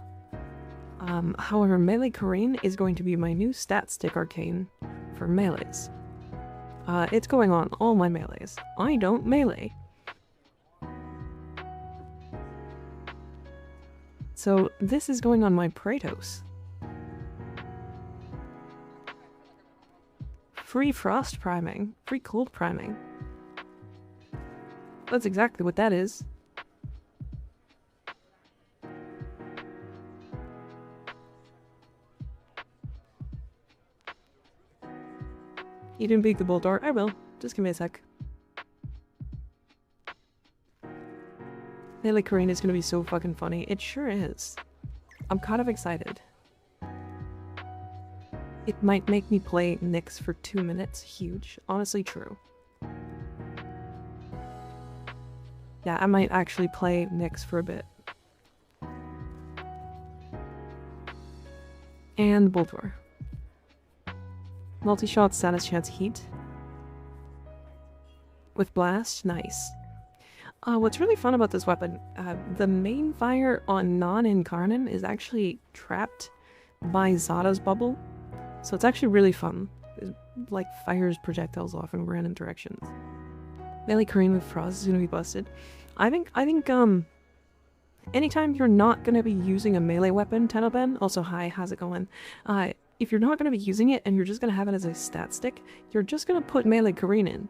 However, Melee Kareen is going to be my new stat stick arcane for melees. It's going on all my melees. I don't melee. So this is going on my Praetos. Free frost priming. Free cold priming. That's exactly what that is. You didn't beat the bolt door. I will. Just give me a sec. Melee Kareen is gonna be so fucking funny. It sure is. I'm kind of excited. It might make me play Nyx for 2 minutes. Huge. Honestly true. Yeah, I might actually play Nyx for a bit. And Boltor. Multi-shot, status chance, heat. With blast, nice. What's really fun about this weapon, the main fire on non-Incarnon is actually trapped by Zada's bubble. So it's actually really fun. It, like, fires projectiles off in random directions. Melee Kareen with Frost is gonna be busted. I think, anytime you're not gonna be using a melee weapon, Tenoben, also hi, how's it going? If you're not gonna be using it and you're just gonna have it as a stat stick, you're just gonna put Melee Kareen in.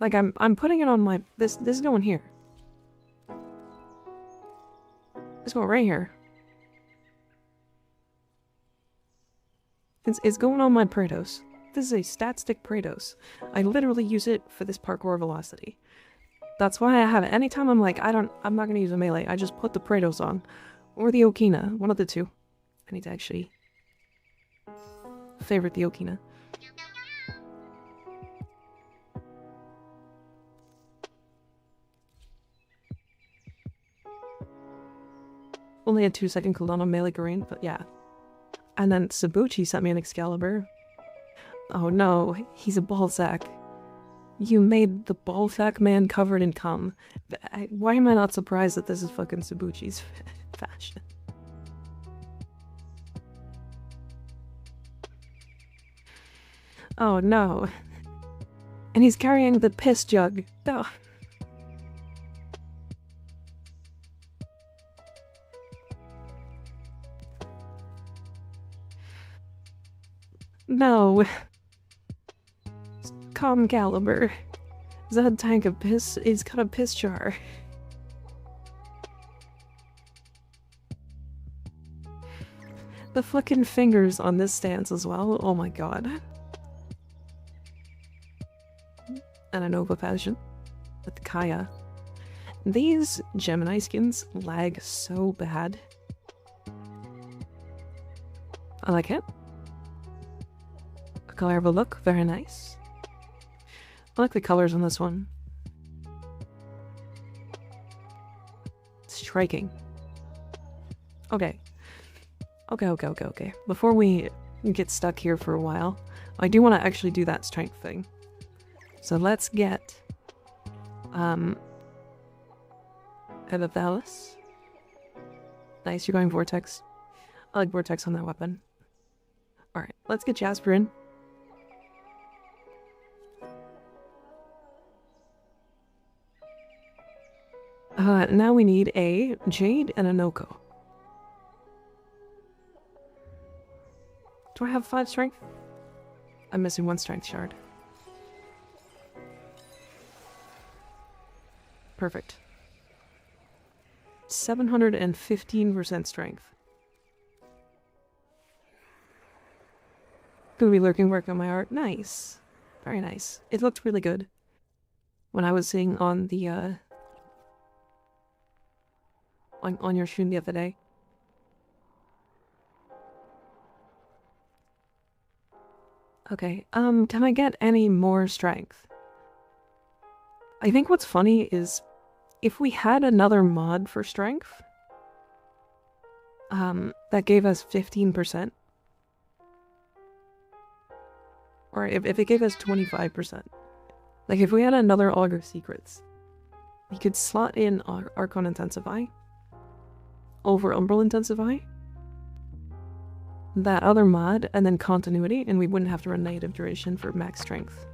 Like I'm putting it on my, this is going here. It's going right here. It's going on my Praetos. This is a stat stick Praetos. I literally use it for this parkour velocity. That's why I have it. Anytime I'm like, I'm not gonna use a melee, I just put the Praetos on. Or the Okina, one of the two. I need to actually favorite the Okina. Only a 2-second cooldown on Melee Kareen, but yeah. And then Sabuchi sent me an Excalibur. Oh no, he's a ballsack. You made the ballsack man covered in cum. Why am I not surprised that this is fucking Sabuchi's fashion? Oh no. And he's carrying the piss jug. Oh. No. Calm caliber. Is that a tank of piss? It's got a piss jar. The fucking fingers on this stance as well. Oh my god. And a Nova Passion with the Kaya. These Gemini skins lag so bad. I like it. A color of a look, very nice. I like the colors on this one. Striking. Okay. Okay. Before we get stuck here for a while, I do want to actually do that strength thing. So let's get Evalis. Nice, you're going Vortex. I like Vortex on that weapon. Alright, let's get Jasper in. Now we need a Jade and a Noko. Do I have 5 strength? I'm missing 1 strength shard. Perfect. 715% strength. Gonna be lurking work on my art. Nice. Very nice. It looked really good when I was seeing on the on your stream the other day. Okay, can I get any more strength? I think what's funny is if we had another mod for strength, that gave us 15%. Or if it gave us 25%. Like if we had another Augur Secrets, we could slot in our Archon Intensify over Umbral Intensify, that other mod, and then continuity, and we wouldn't have to run negative duration for max strength.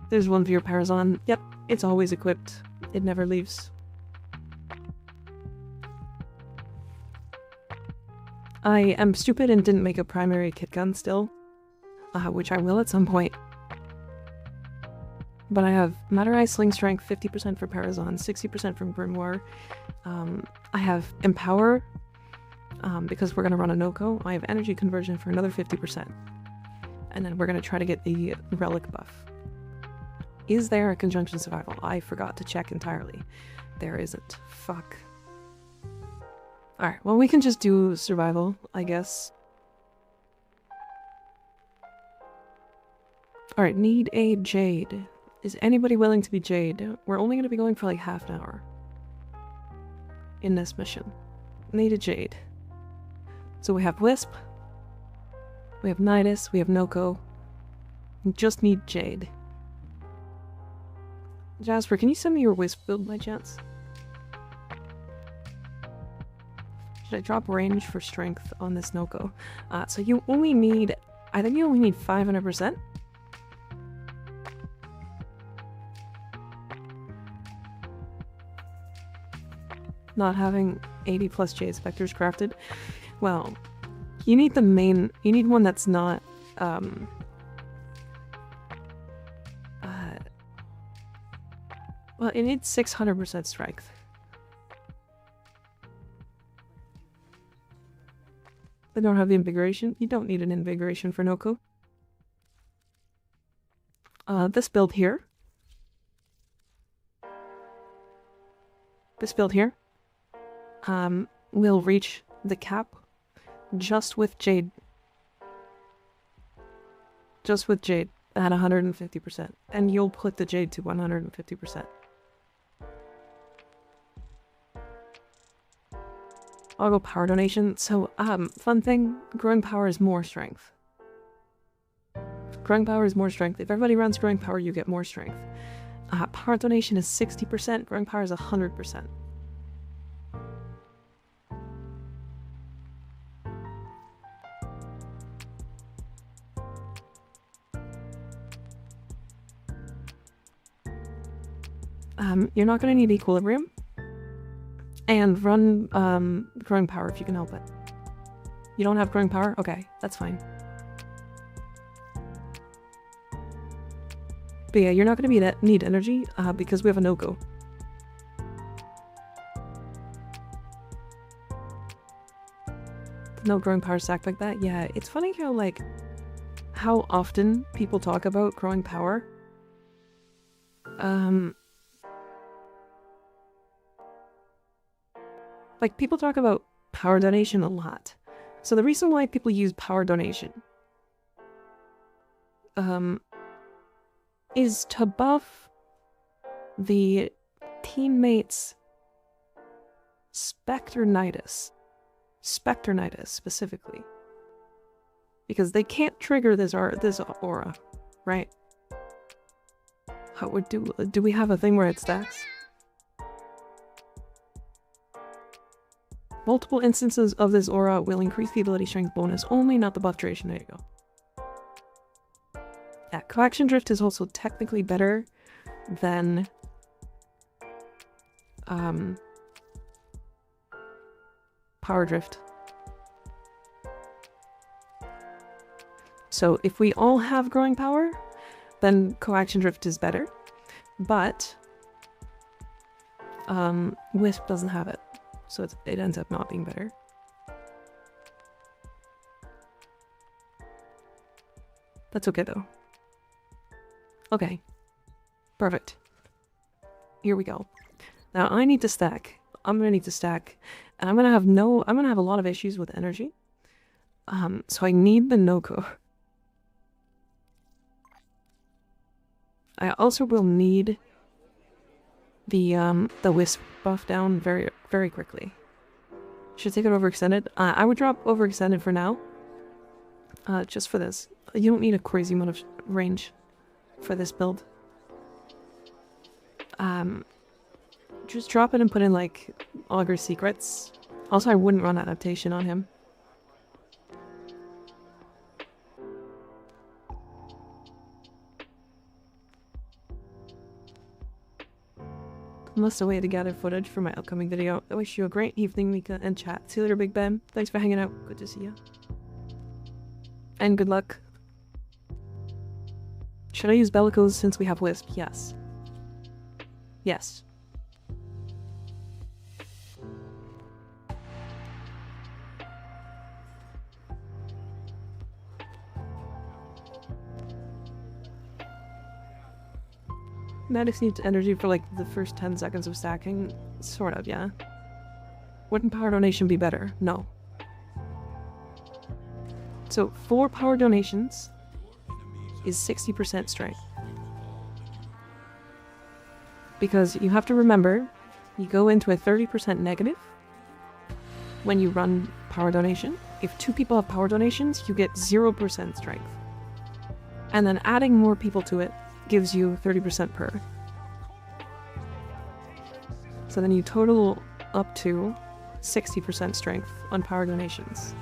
There's one for your Parazon. Yep, it's always equipped. It never leaves. I am stupid and didn't make a primary kit gun still, which I will at some point. But I have Matter Eye Sling Strength 50% for Parazon, 60% from Grimoire. I have Empower, because we're going to run a Noko. I have Energy Conversion for another 50%. And then we're going to try to get the Relic buff. Is there a Conjunction Survival? I forgot to check entirely. There isn't. Fuck. Alright, well we can just do Survival, I guess. Alright, need a Jade. Is anybody willing to be Jade? We're only going to be going for like half an hour in this mission. Need a Jade. So we have Wisp, we have Nidus, we have Noko. We just need Jade. Jasper, can you send me your Wisp build by chance? Should I drop range for strength on this Noko? So you only need, I think you only need 500%. Not having 80 plus Jade Spectres crafted. Well, you need the main, you need one that's not, well, it needs 600% strength. They don't have the invigoration. You don't need an invigoration for Noko. This build here. This build here. Will reach the cap just with Jade. Just with Jade at 150%. And you'll put the Jade to 150%. I'll go power donation. So, fun thing, growing power is more strength. Growing power is more strength. If everybody runs growing power, you get more strength. Power donation is 60%, growing power is 100%. You're not going to need equilibrium. And run growing power if you can help it. You don't have growing power? Okay, that's fine. But yeah, you're not going to need energy because we have a no-go. No growing power stacked like that. Yeah, it's funny how, like, how often people talk about growing power. Like, people talk about power donation a lot. So the reason why people use power donation is to buff the teammates' Specternitis specifically. Because they can't trigger this aura, right? How would do we have a thing where it stacks? Multiple instances of this aura will increase the ability strength bonus only, not the buff duration. There you go. Yeah, Coaction Drift is also technically better than Power Drift. So if we all have growing power, then Coaction Drift is better, but Wisp doesn't have it, so it ends up not being better. That's okay though. Okay, perfect. Here we go. Now I need to stack. I'm gonna need to stack, and I'm gonna have a lot of issues with energy. So I need the Noko. I also will need the Wisp buff down very, very quickly. Should take it overextended. I would drop overextended for now. Just for this. You don't need a crazy amount of range for this build. Just drop it and put in, like, Augur Secrets. Also, I wouldn't run Adaptation on him. Must away to gather footage for my upcoming video. I wish you a great evening, Mika, and chat. See you later, Big Ben. Thanks for hanging out. Good to see you. And good luck. Should I use Bellicose since we have Wisp? Yes. Yes. Maddox needs energy for like the first 10 seconds of stacking. Sort of, yeah. Wouldn't power donation be better? No. So 4 power donations is 60% strength. Because you have to remember, you go into a 30% negative when you run power donation. If 2 people have power donations, you get 0% strength. And then adding more people to it gives you 30% per. So then you total up to 60% strength on power donations.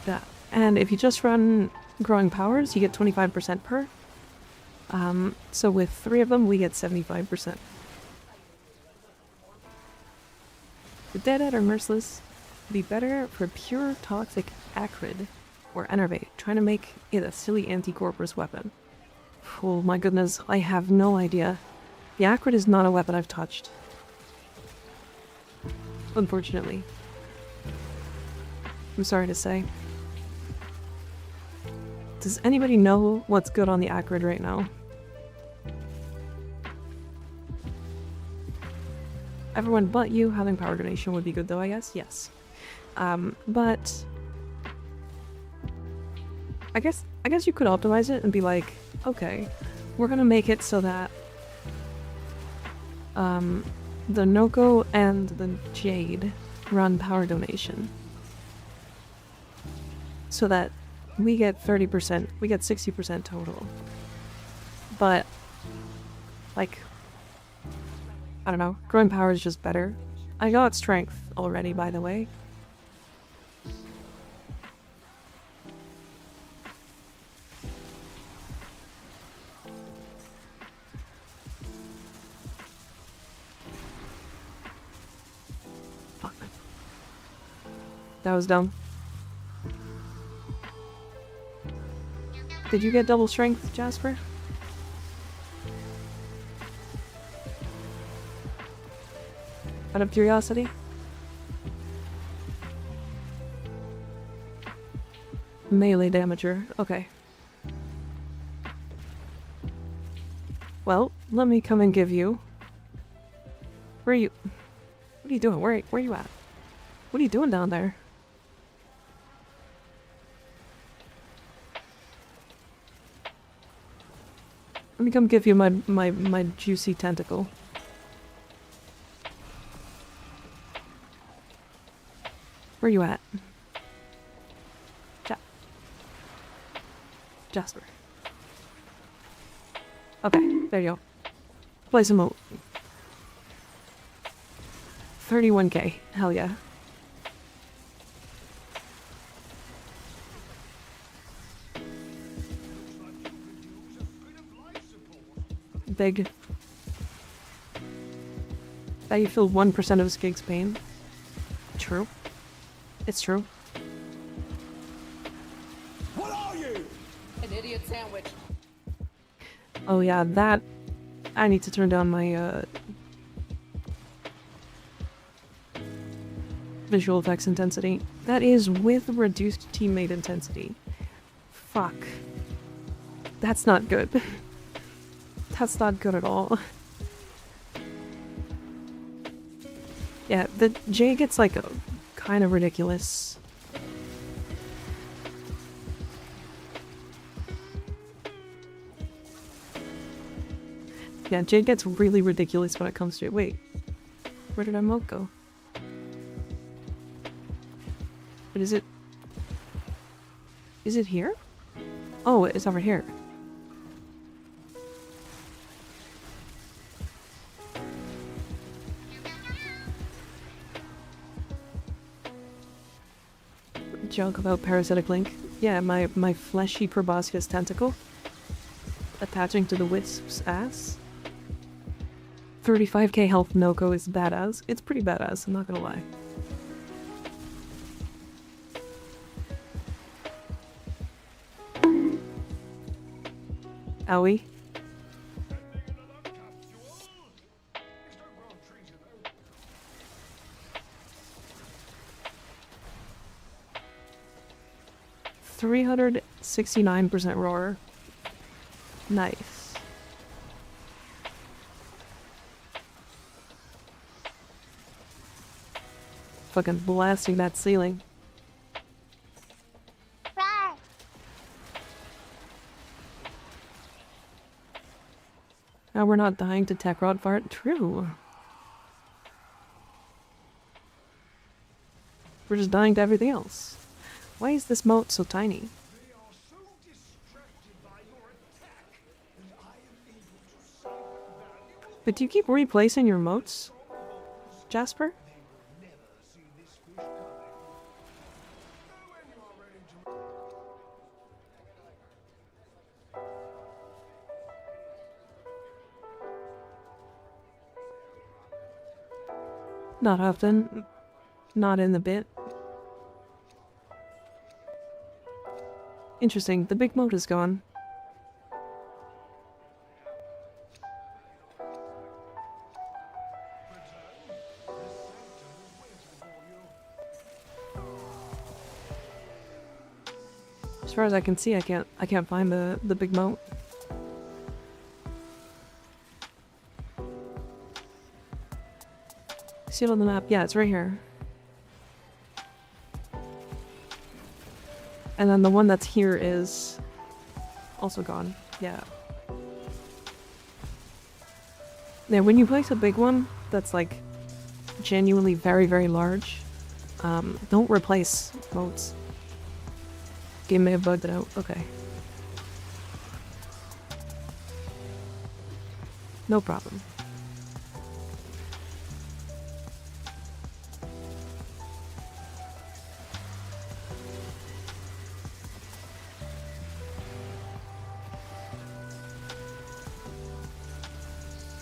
Yeah. And if you just run growing powers, you get 25% per. So with 3 of them, we get 75%. The Deadhead or Merciless would be better for pure toxic acrid or enervate, trying to make it a silly anti-corpus weapon. Oh my goodness, I have no idea. The acrid is not a weapon I've touched. Unfortunately. I'm sorry to say. Does anybody know what's good on the acrid right now? Everyone but you having power donation would be good though, I guess? Yes. But I guess you could optimize it and be like, okay, we're gonna make it so that the Noko and the Jade run power donation. So that we get 30%. We get 60% total. But, like, I don't know. Growing power is just better. I got strength already, by the way. Fuck. That was dumb. Did you get double strength, Jasper? Out of curiosity? Melee damager. Okay. Well, let me come and give you... Where are you? What are you doing? Where are you at? What are you doing down there? Let me come give you my juicy tentacle. Where you at? Jasper. Okay, there you go. Play some more. 31k. Hell yeah. Big. That you feel 1% of Skig's pain. True. It's true. What are you? An idiot sandwich. Oh yeah, that... I need to turn down my, visual effects intensity. That is with reduced teammate intensity. Fuck. That's not good. That's not good at all. Yeah, the J gets like a kind of ridiculous. Yeah, Jade gets really ridiculous when it comes to it. Wait, where did our moat go? But is it here? Oh, it's over here. Joke about parasitic link. Yeah, my fleshy proboscis tentacle attaching to the wisp's ass. 35k health Noko is badass. It's pretty badass, I'm not gonna lie. Owie. $369% roar. Nice. Fucking blasting that ceiling. Now we're not dying to tech rod fart. True. We're just dying to everything else. Why is this moat so tiny? But do you keep replacing your moats, Jasper? Not often. Not in the bit. Interesting, the big moat is gone. As far as I can see, I can't find the big moat. See it on the map? Yeah, it's right here. And then the one that's here is also gone. Yeah. Yeah, when you place a big one that's like genuinely very, very large, don't replace moats. game may have bugged it out. Okay. No problem.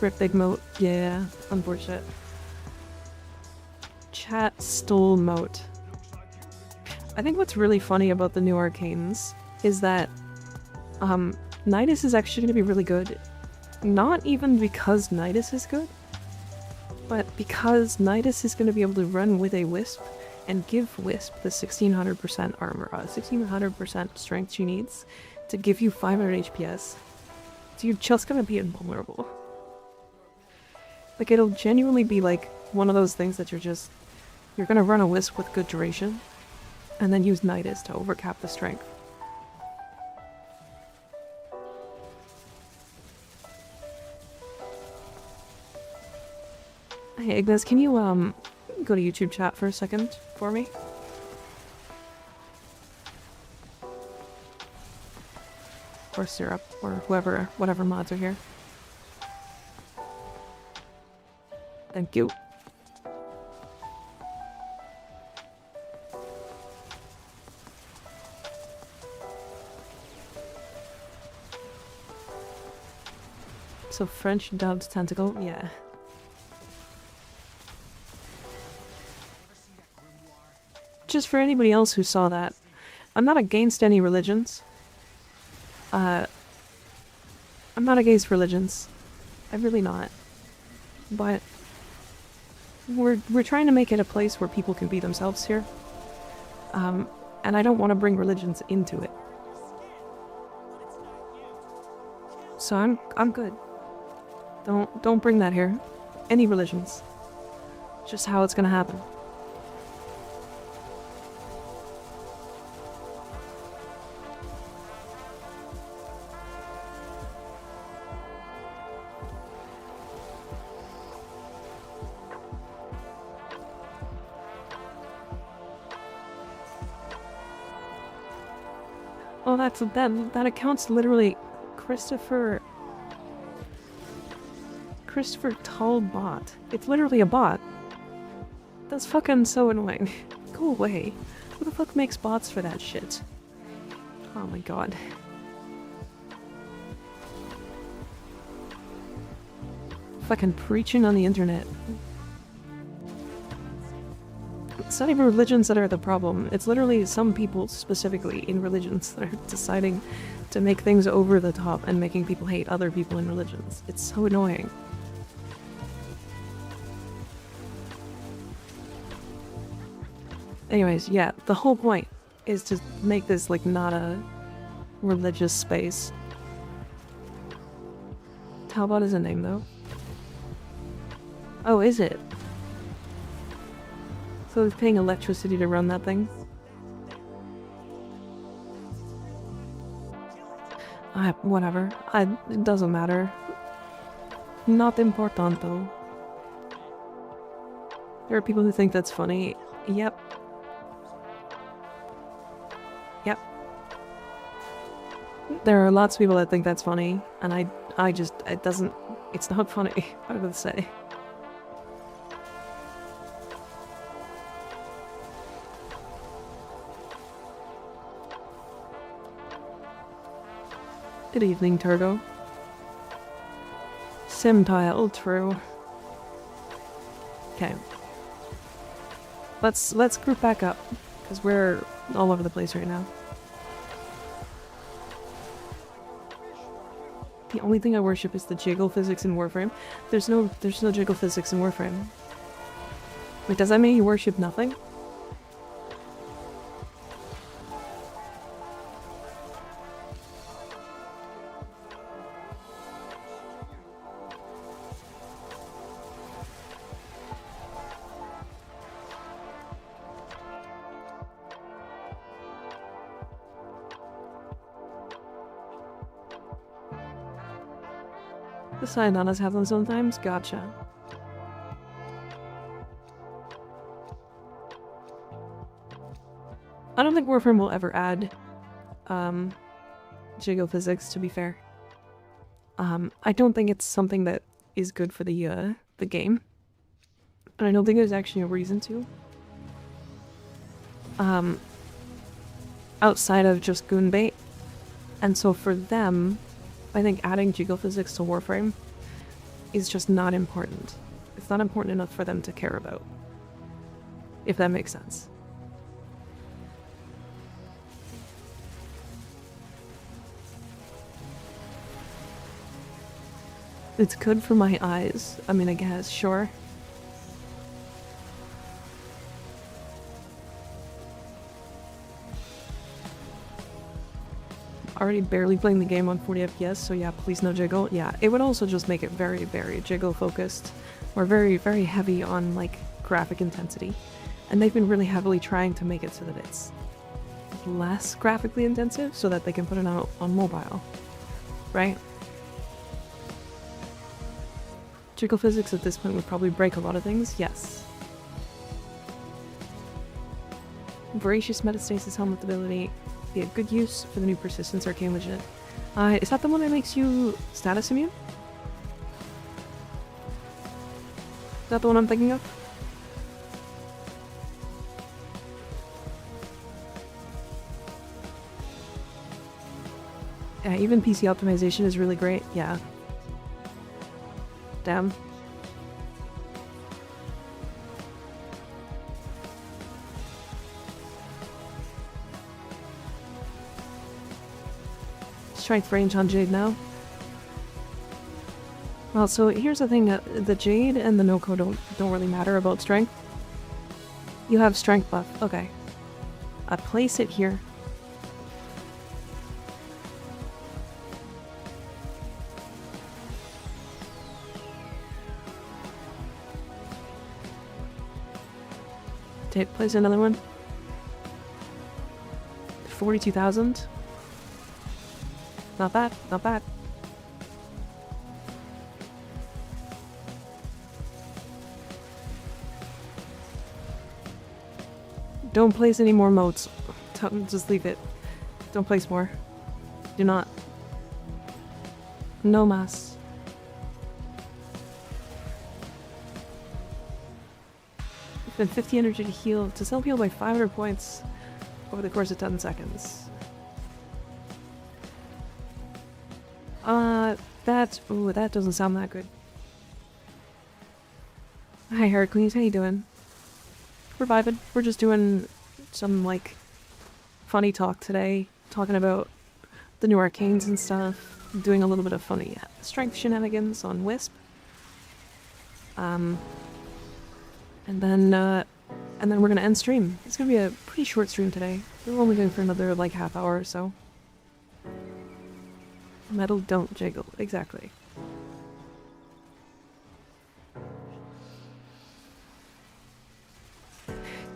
Rip big moat. Yeah, unfortunate. Chat stole moat. I think what's really funny about the new Arcanes is that Nidus is actually going to be really good. Not even because Nidus is good, but because Nidus is going to be able to run with a Wisp and give Wisp the 1600% armor, 1600% strength she needs to give you 500 HPS. So you're just going to be invulnerable. Like, it'll genuinely be like one of those things that you're gonna run a Wisp with good duration, and then use Nidus to overcap the strength. Hey Ignis, can you go to YouTube chat for a second for me? Or Syrup, or whatever mods are here. Thank you. So French dubbed Tentacle? Yeah. Just for anybody else who saw that, I'm not against any religions. I'm not against religions. I'm really not. But we're trying to make it a place where people can be themselves here. And I don't want to bring religions into it. So I'm good. Don't bring that here. Any religions. Just how it's gonna happen. Oh, that account's literally Christopher Tull bot. It's literally a bot. That's fucking so annoying. Go away. Who the fuck makes bots for that shit? Oh my god. Fucking preaching on the internet. It's not even religions that are the problem. It's literally some people specifically in religions that are deciding to make things over the top and making people hate other people in religions. It's so annoying. Anyways, yeah, the whole point is to make this like not a religious space. Talbot is a name though. Oh, is it? So he's paying electricity to run that thing? Whatever. It doesn't matter. Not important though. There are people who think that's funny. Yep. Yep. There are lots of people that think that's funny, and I just, it's not funny, I would say. Good evening, Turgo. Simtile, true. Okay. Let's group back up, because we're all over the place right now. The only thing I worship is the jiggle physics in Warframe. There's no jiggle physics in Warframe. Wait, does that mean you worship nothing? The Sayananas have them sometimes? Gotcha. I don't think Warframe will ever add jiggle physics, to be fair. I don't think it's something that is good for the game. And I don't think there's actually a reason to. Outside of just goon bait. And so for them, I think adding jiggle physics to Warframe is just not important. It's not important enough for them to care about. If that makes sense. It's good for my eyes. I mean, I guess, sure. Already barely playing the game on 40 FPS, so yeah, please no jiggle. Yeah, it would also just make it very, very jiggle focused. Or very, very heavy on, like, graphic intensity. And they've been really heavily trying to make it so that it's less graphically intensive so that they can put it out on mobile. Right? Jiggle physics at this point would probably break a lot of things, yes. Voracious Metastasis Helmet ability. Be a good use for the new Persistence Arcane Legit. Is that the one that makes you status immune? Is that the one I'm thinking of? Yeah, even PC optimization is really great, yeah. Damn. Strength range on Jade now. Well, so here's the thing, the Jade and the Noko don't really matter about strength. You have strength buff, okay. I place it here. Place another one. 42,000. Not bad, not bad. Don't place any more motes. Just leave it. Don't place more. Do not. No mas. Spend 50 energy to heal, to self-heal by 500 points over the course of 10 seconds. That doesn't sound that good. Hi Heracles, how you doing? We're vibing. We're just doing some, like, funny talk today, talking about the new arcanes and stuff, doing a little bit of funny strength shenanigans on Wisp. And then we're gonna end stream. It's gonna be a pretty short stream today. We're only going for another, like, half hour or so. Metal don't jiggle. Exactly.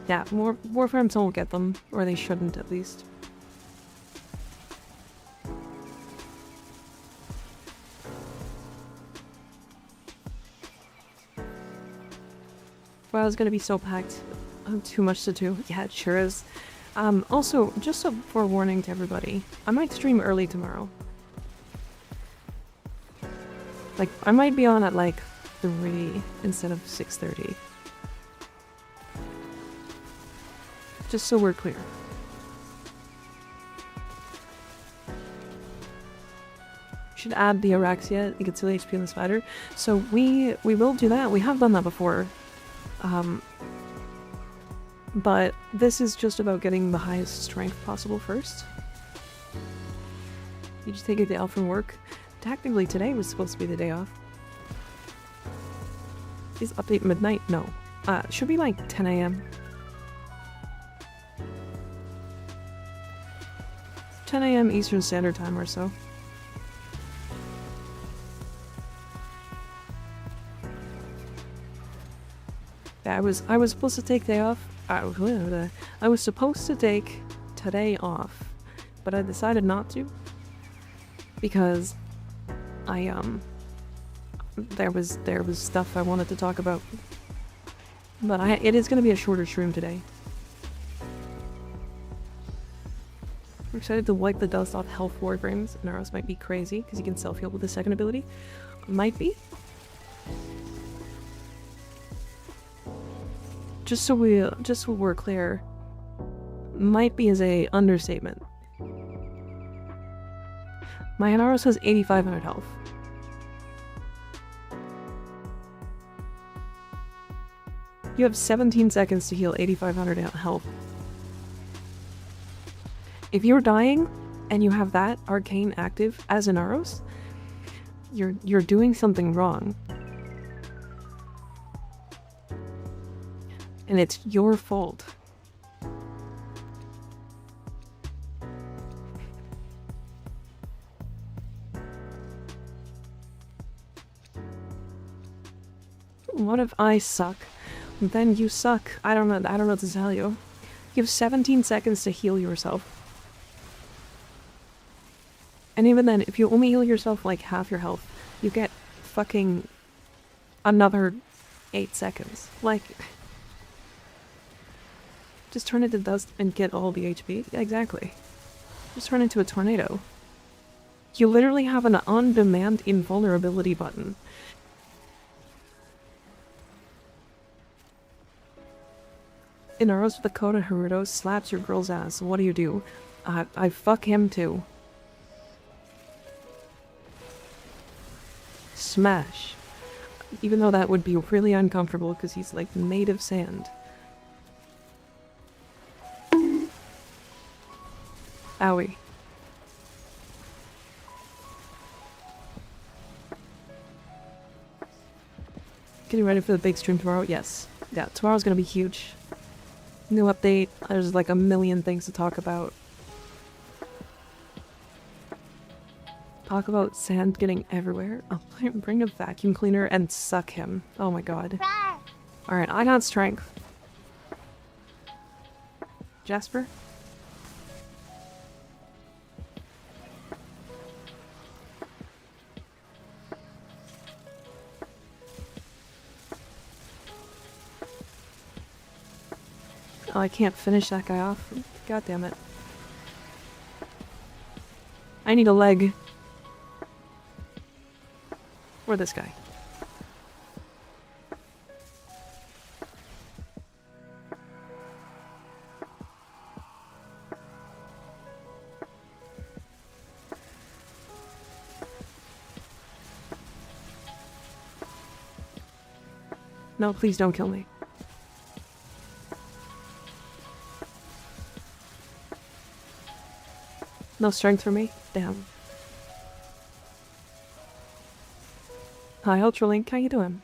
Yeah, Warframes won't get them. Or they shouldn't, at least. Well, it's gonna be so packed. Too much to do. Yeah, it sure is. Also, just a forewarning to everybody. I might stream early tomorrow. Like, I might be on at, like, 3 instead of 6:30. Just so we're clear. Should add the Araxia. You can see the HP on the spider. So we will do that. We have done that before. But this is just about getting the highest strength possible first. Did you take a day off from work? Technically today was supposed to be the day off. Is update midnight? No. Should be like 10 AM. 10 AM Eastern Standard Time or so. Yeah, I was supposed to take day off. I was supposed to take today off, but I decided not to because there was stuff I wanted to talk about. But it is going to be a shorter stream today. I'm excited to wipe the dust off health Warframes. Naros might be crazy, because he can self-heal with the second ability. Might be. Just so we're clear, might be is a understatement. My Naros has 8,500 health. You have 17 seconds to heal 8,500 health. If you're dying and you have that arcane active as an Naros, you're doing something wrong. And it's your fault. What if I suck? Then you suck. I don't know what to tell you. You have 17 seconds to heal yourself. And even then, if you only heal yourself like half your health, you get fucking another 8 seconds. Like, just turn into dust and get all the HP. Yeah, exactly. Just turn into a tornado. You literally have an on-demand invulnerability button. Inaros with the code of Haruto slaps your girl's ass. What do? I fuck him too. Smash. Even though that would be really uncomfortable because he's like made of sand. Owie. Getting ready for the big stream tomorrow? Yes. Yeah, tomorrow's gonna be huge. New update. There's like a million things to talk about. Talk about sand getting everywhere. I'll bring a vacuum cleaner and suck him. Oh my god. Alright, I got strength. Jasper? Oh, I can't finish that guy off. God damn it. I need a leg. Or this guy. No, please don't kill me. No strength for me? Damn. Hi, Ultralink, how you doing?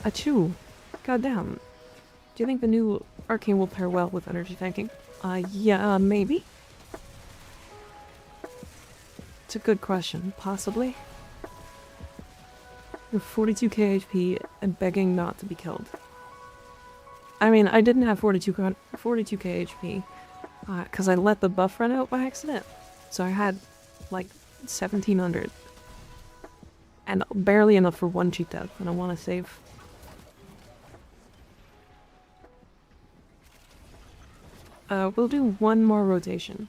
Achoo. Goddamn. Do you think the new Arcane will pair well with energy tanking? Yeah, maybe. It's a good question. Possibly. You're 42k HP and begging not to be killed. I mean, I didn't have 42k HP because I let the buff run out by accident. So I had like 1700 and barely enough for one cheat death, and I want to save. We'll do one more rotation.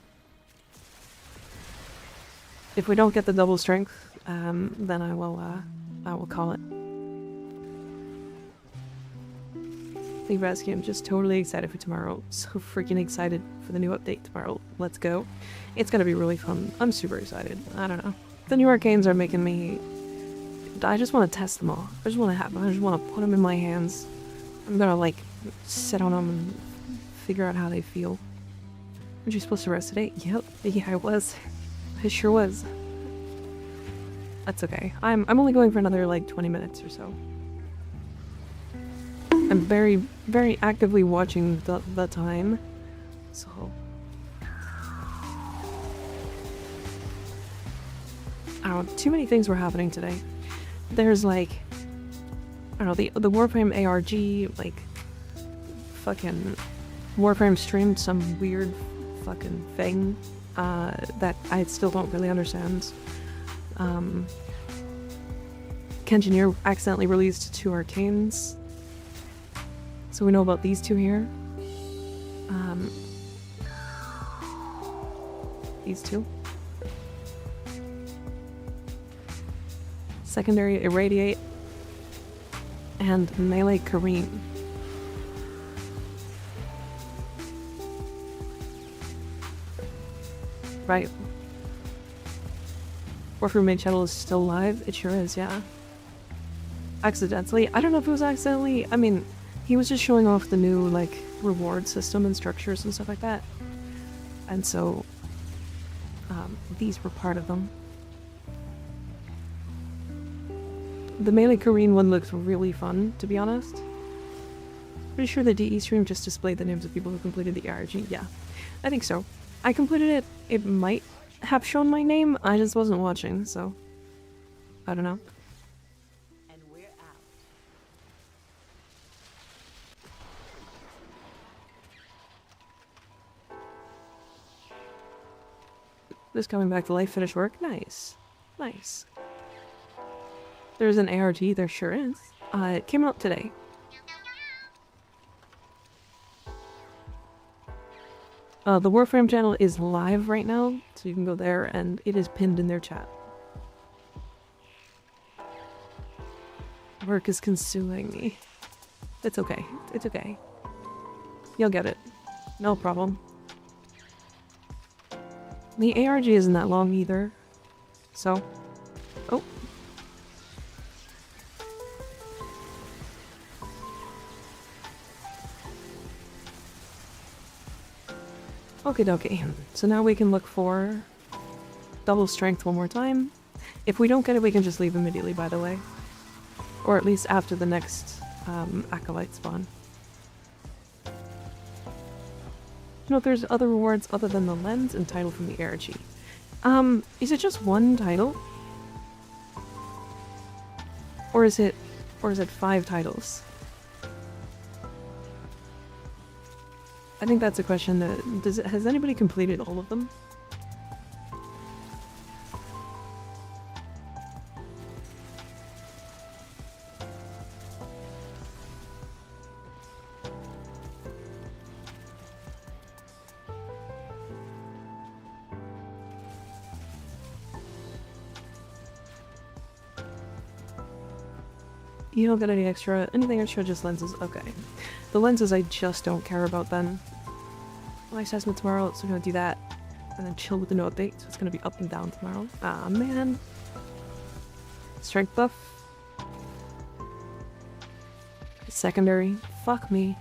If we don't get the double strength, then I will call it. TheRelaxedMovement, I'm just totally excited for tomorrow. So freaking excited for the new update tomorrow. Let's go. It's gonna be really fun. I'm super excited. I don't know. The new arcanes are making me... I just want to test them all. I just want to have them. I just want to put them in my hands. I'm gonna like sit on them and figure out how they feel. Weren't you supposed to rest today? Yep. Yeah, I was. I sure was. That's okay. I'm only going for another like 20 minutes or so. I'm very, very actively watching the time. So I don't know, too many things were happening today. There's like, I don't know, the Warframe ARG, like fucking Warframe streamed some weird fucking thing that I still don't really understand. Kengineer accidentally released 2 ARCANES. So we know about these 2 here. These 2. Secondary Irradiate and Melee Kareem. Right. Warframe main channel is still live? It sure is, yeah. Accidentally? I don't know if it was accidentally. I mean, he was just showing off the new, like, reward system and structures and stuff like that. And so, these were part of them. The Melee Kareen one looks really fun, to be honest. Pretty sure the DE stream just displayed the names of people who completed the ARG. Yeah, I think so. I completed it. It might have shown my name. I just wasn't watching, so I don't know. And we're out. This coming back to life, finish work. Nice. Nice. There's an ARG, there sure is. It came out today. The Warframe channel is live right now, so you can go there and it is pinned in their chat. Work is consuming me. It's okay. It's okay. You'll get it. No problem. The ARG isn't that long either. So... Oh. Okie dokie. So now we can look for double strength one more time. If we don't get it, we can just leave immediately, by the way. Or at least after the next acolyte spawn. You know, there's other rewards other than the lens and title from the ARG. Is it just one title? Or is it 5 titles? I think that's a question that... has anybody completed all of them? You don't get any extra, anything extra, just lenses. Okay. The lenses I just don't care about then. My assessment tomorrow, so I'm gonna do that. And then chill with the no update, so it's gonna be up and down tomorrow. Ah, man. Strength buff. Secondary. Fuck me.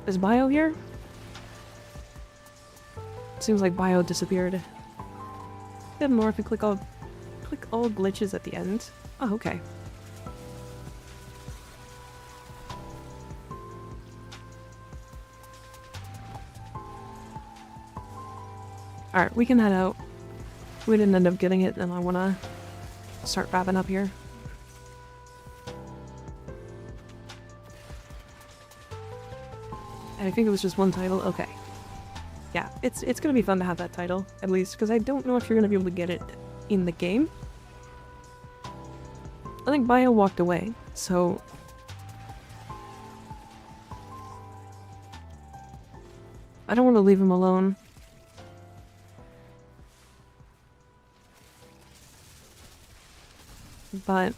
Is Bio here? Seems like Bio disappeared. Head north and click all glitches at the end. Oh, okay. Alright, we can head out. We didn't end up getting it, and I wanna start wrapping up here. I think it was just one title. Okay. Yeah, it's gonna be fun to have that title, at least, because I don't know if you're gonna be able to get it in the game. I think Bio walked away, so... I don't want to leave him alone. But...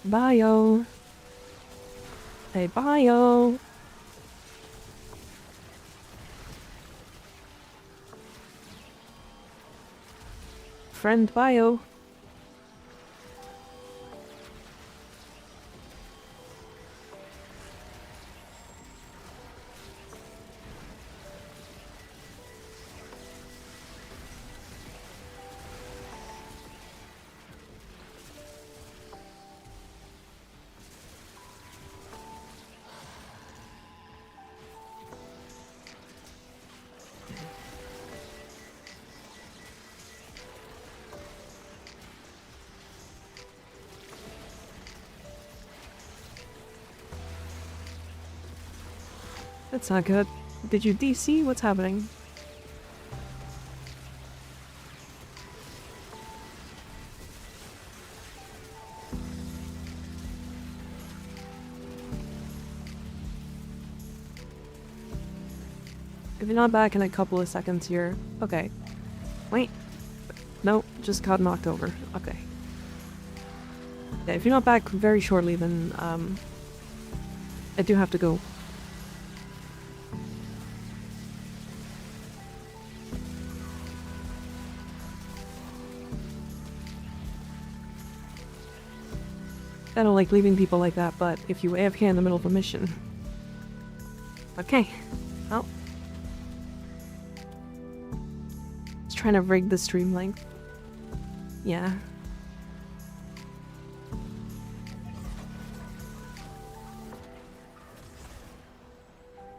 Bio... Hey, Bio! Friend Bio. That's not good. Did you DC? What's happening? If you're not back in a couple of seconds here... Okay. Wait. No, just got knocked over. Okay. Yeah, if you're not back very shortly, then, I do have to go. I don't like leaving people like that, but if you AFK in the middle of a mission... Okay. Well... Just trying to rig the stream length. Yeah.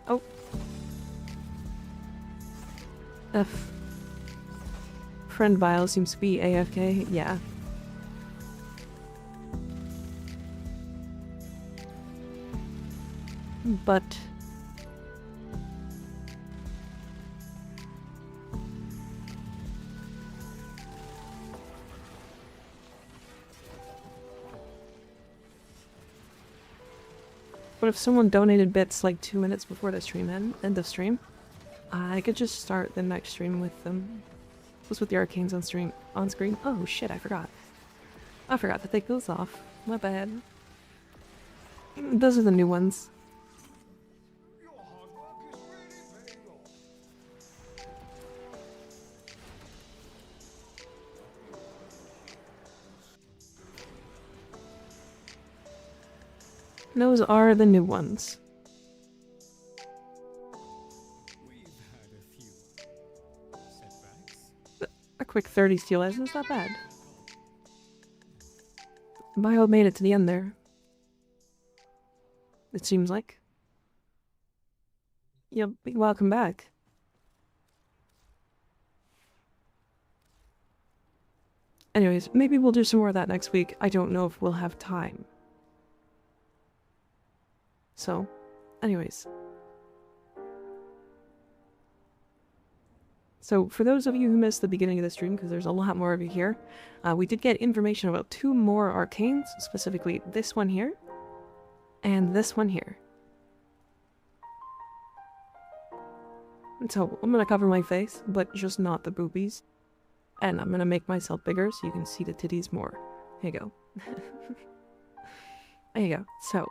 Oh. F. Friend Vile seems to be AFK. Yeah. But... What if someone donated bits like 2 minutes before the stream end of stream? I could just start the next stream with them. What's with the arcanes on screen? Oh shit, I forgot. I forgot to take those off. My bad. Those are the new ones. Those are the new ones. A quick 30 steel edge is not bad. Bio made it to the end there. It seems like. Yep, welcome back. Anyways, maybe we'll do some more of that next week. I don't know if we'll have time. So, anyways. So, for those of you who missed the beginning of the stream, because there's a lot more of you here, we did get information about 2 more arcanes, specifically this one here, and this one here. And so, I'm gonna cover my face, but just not the boobies. And I'm gonna make myself bigger so you can see the titties more. Here you go. There you go. So,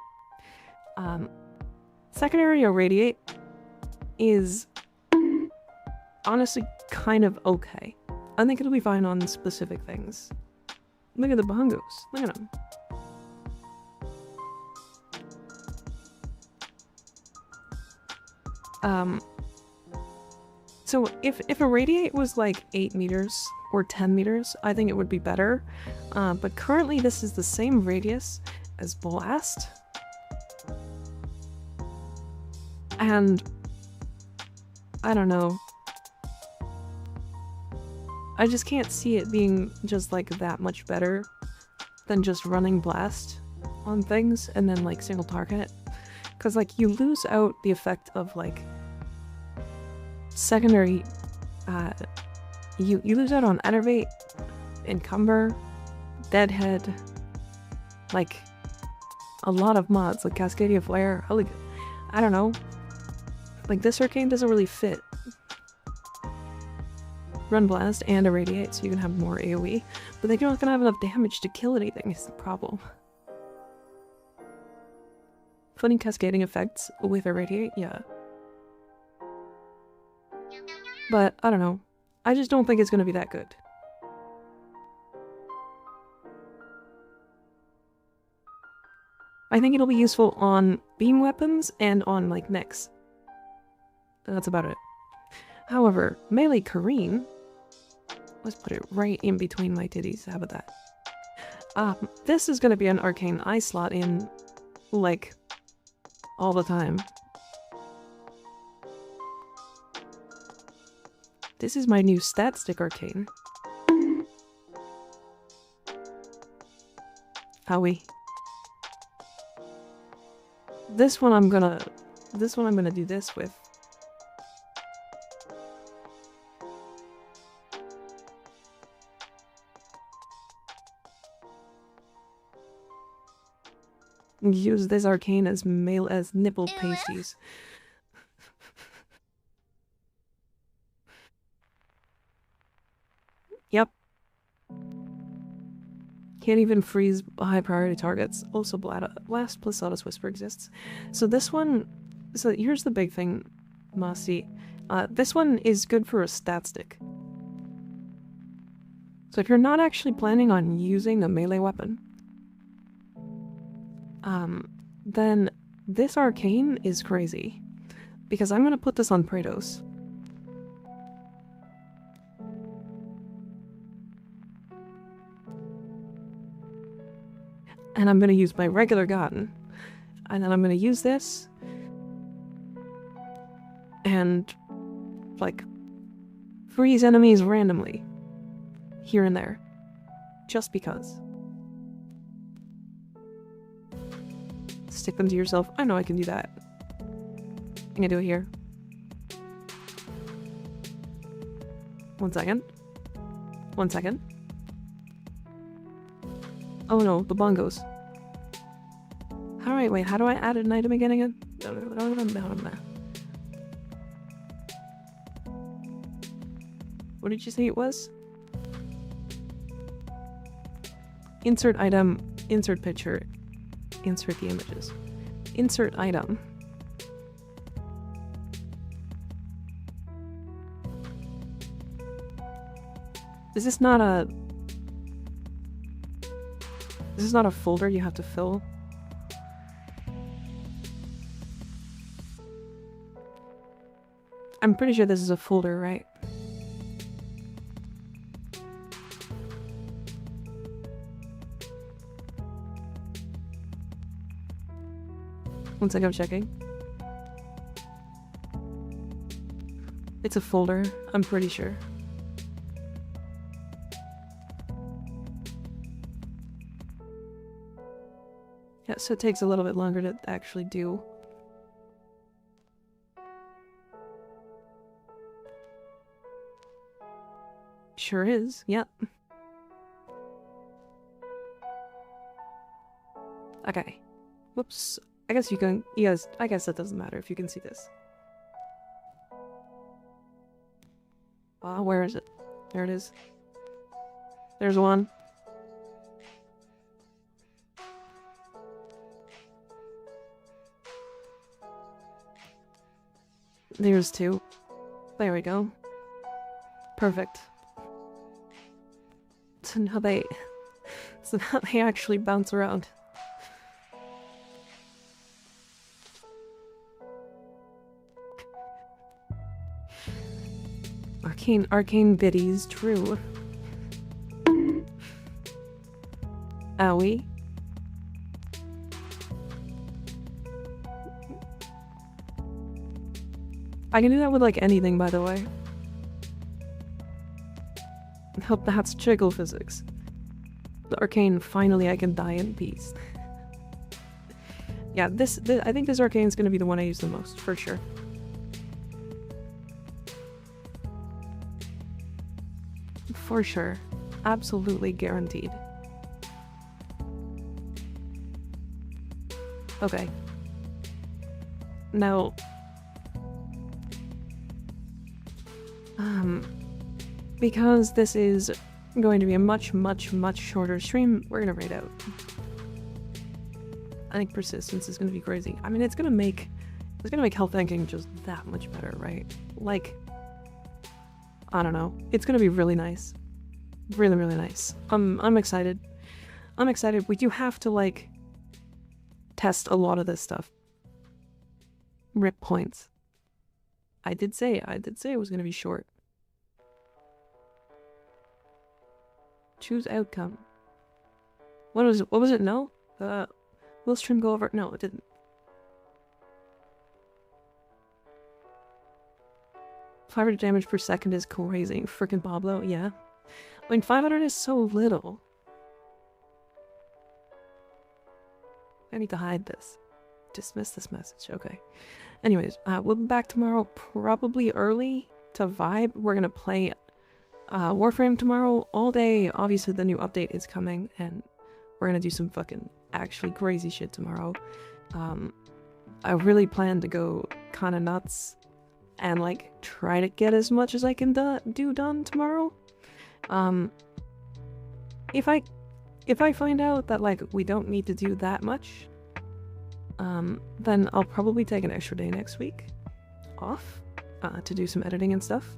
secondary irradiate is honestly kind of okay. I think it'll be fine on specific things. Look at the bongos. Look at them. So if irradiate was like 8 meters or 10 meters, I think it would be better. But currently this is the same radius as blast. And I don't know. I just can't see it being just like that much better than just running blast on things and then like single target. Because like you lose out the effect of like secondary, you lose out on enervate, encumber, deadhead, like a lot of mods like Cascadia Flare. I don't know. Like this arcane doesn't really fit. Run blast and irradiate so you can have more AoE, but they're not gonna have enough damage to kill anything is the problem. Funny cascading effects with irradiate, yeah. But I don't know. I just don't think it's gonna be that good. I think it'll be useful on beam weapons and on like mechs. That's about it. However, melee Kareen, let's put it right in between my titties. How about that? This is gonna be an arcane I slot in, like, all the time. This is my new stat stick arcane. Howie. This one I'm gonna This one I'm gonna do this with. Use this arcane as nipple pasties. Yep. Can't even freeze high priority targets. Also, Blast plus Autos Whisper exists. So this one... So here's the big thing, Mossy. This one is good for a stat stick. So if you're not actually planning on using a melee weapon, then this arcane is crazy. Because I'm gonna put this on Praetos. And I'm gonna use my regular gun. And then I'm gonna use this. And, like, freeze enemies randomly. Here and there. Just because. Stick them to yourself. I know I can do that. I'm gonna do it here. 1 second. 1 second. Oh no, the bongos. Alright, wait, how do I add an item again? What did you say it was? Insert item, insert picture, insert the images. Insert item. Is this not a... This is not a folder you have to fill? I'm pretty sure this is a folder, right? One second, I'm checking. It's a folder, I'm pretty sure. Yeah, so it takes a little bit longer to actually do. Sure is, yep. Okay. Whoops. I guess you can, yes, I guess that doesn't matter if you can see this. Where is it? There it is. There's one. There's two. There we go. Perfect. So now they actually bounce around. Arcane biddies, true. Owie. I can do that with like anything, by the way. Hope that's jiggle physics. The arcane, finally I can die in peace. Yeah, this I think this arcane is gonna be the one I use the most, for sure. For sure. Absolutely guaranteed. Okay. Now... because this is going to be a much shorter stream, we're gonna raid out. I think persistence is gonna be crazy. I mean, it's gonna make health tanking just that much better, right? Like, I don't know. It's gonna be really nice. Really nice. I'm excited. I'm excited. We do have to, like, test a lot of this stuff. Rip points. I did say it was gonna be short. Choose outcome. What was it? No? Will stream go over? No, it didn't. $500 damage per second is crazy. Frickin' Pablo, yeah. I mean, 500 is so little. I need to hide this. Dismiss this message, okay. Anyways, we'll be back tomorrow, probably early to vibe. We're gonna play Warframe tomorrow all day. Obviously, the new update is coming, and we're gonna do some fucking actually crazy shit tomorrow. I really plan to go kind of nuts and like try to get as much as I can do done tomorrow. If I find out that like we don't need to do that much, then I'll probably take an extra day next week off to do some editing and stuff.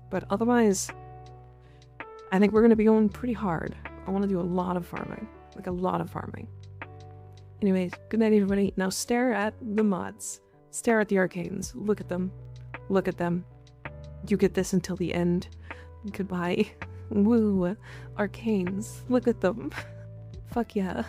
But otherwise, I think we're gonna be going pretty hard. I want to do a lot of farming, like a lot of farming. Anyways, good night everybody. Now stare at the mods. Stare at the arcanes. Look at them. Look at them. You get this until the end. Goodbye. Woo. Arcanes. Look at them. Fuck yeah.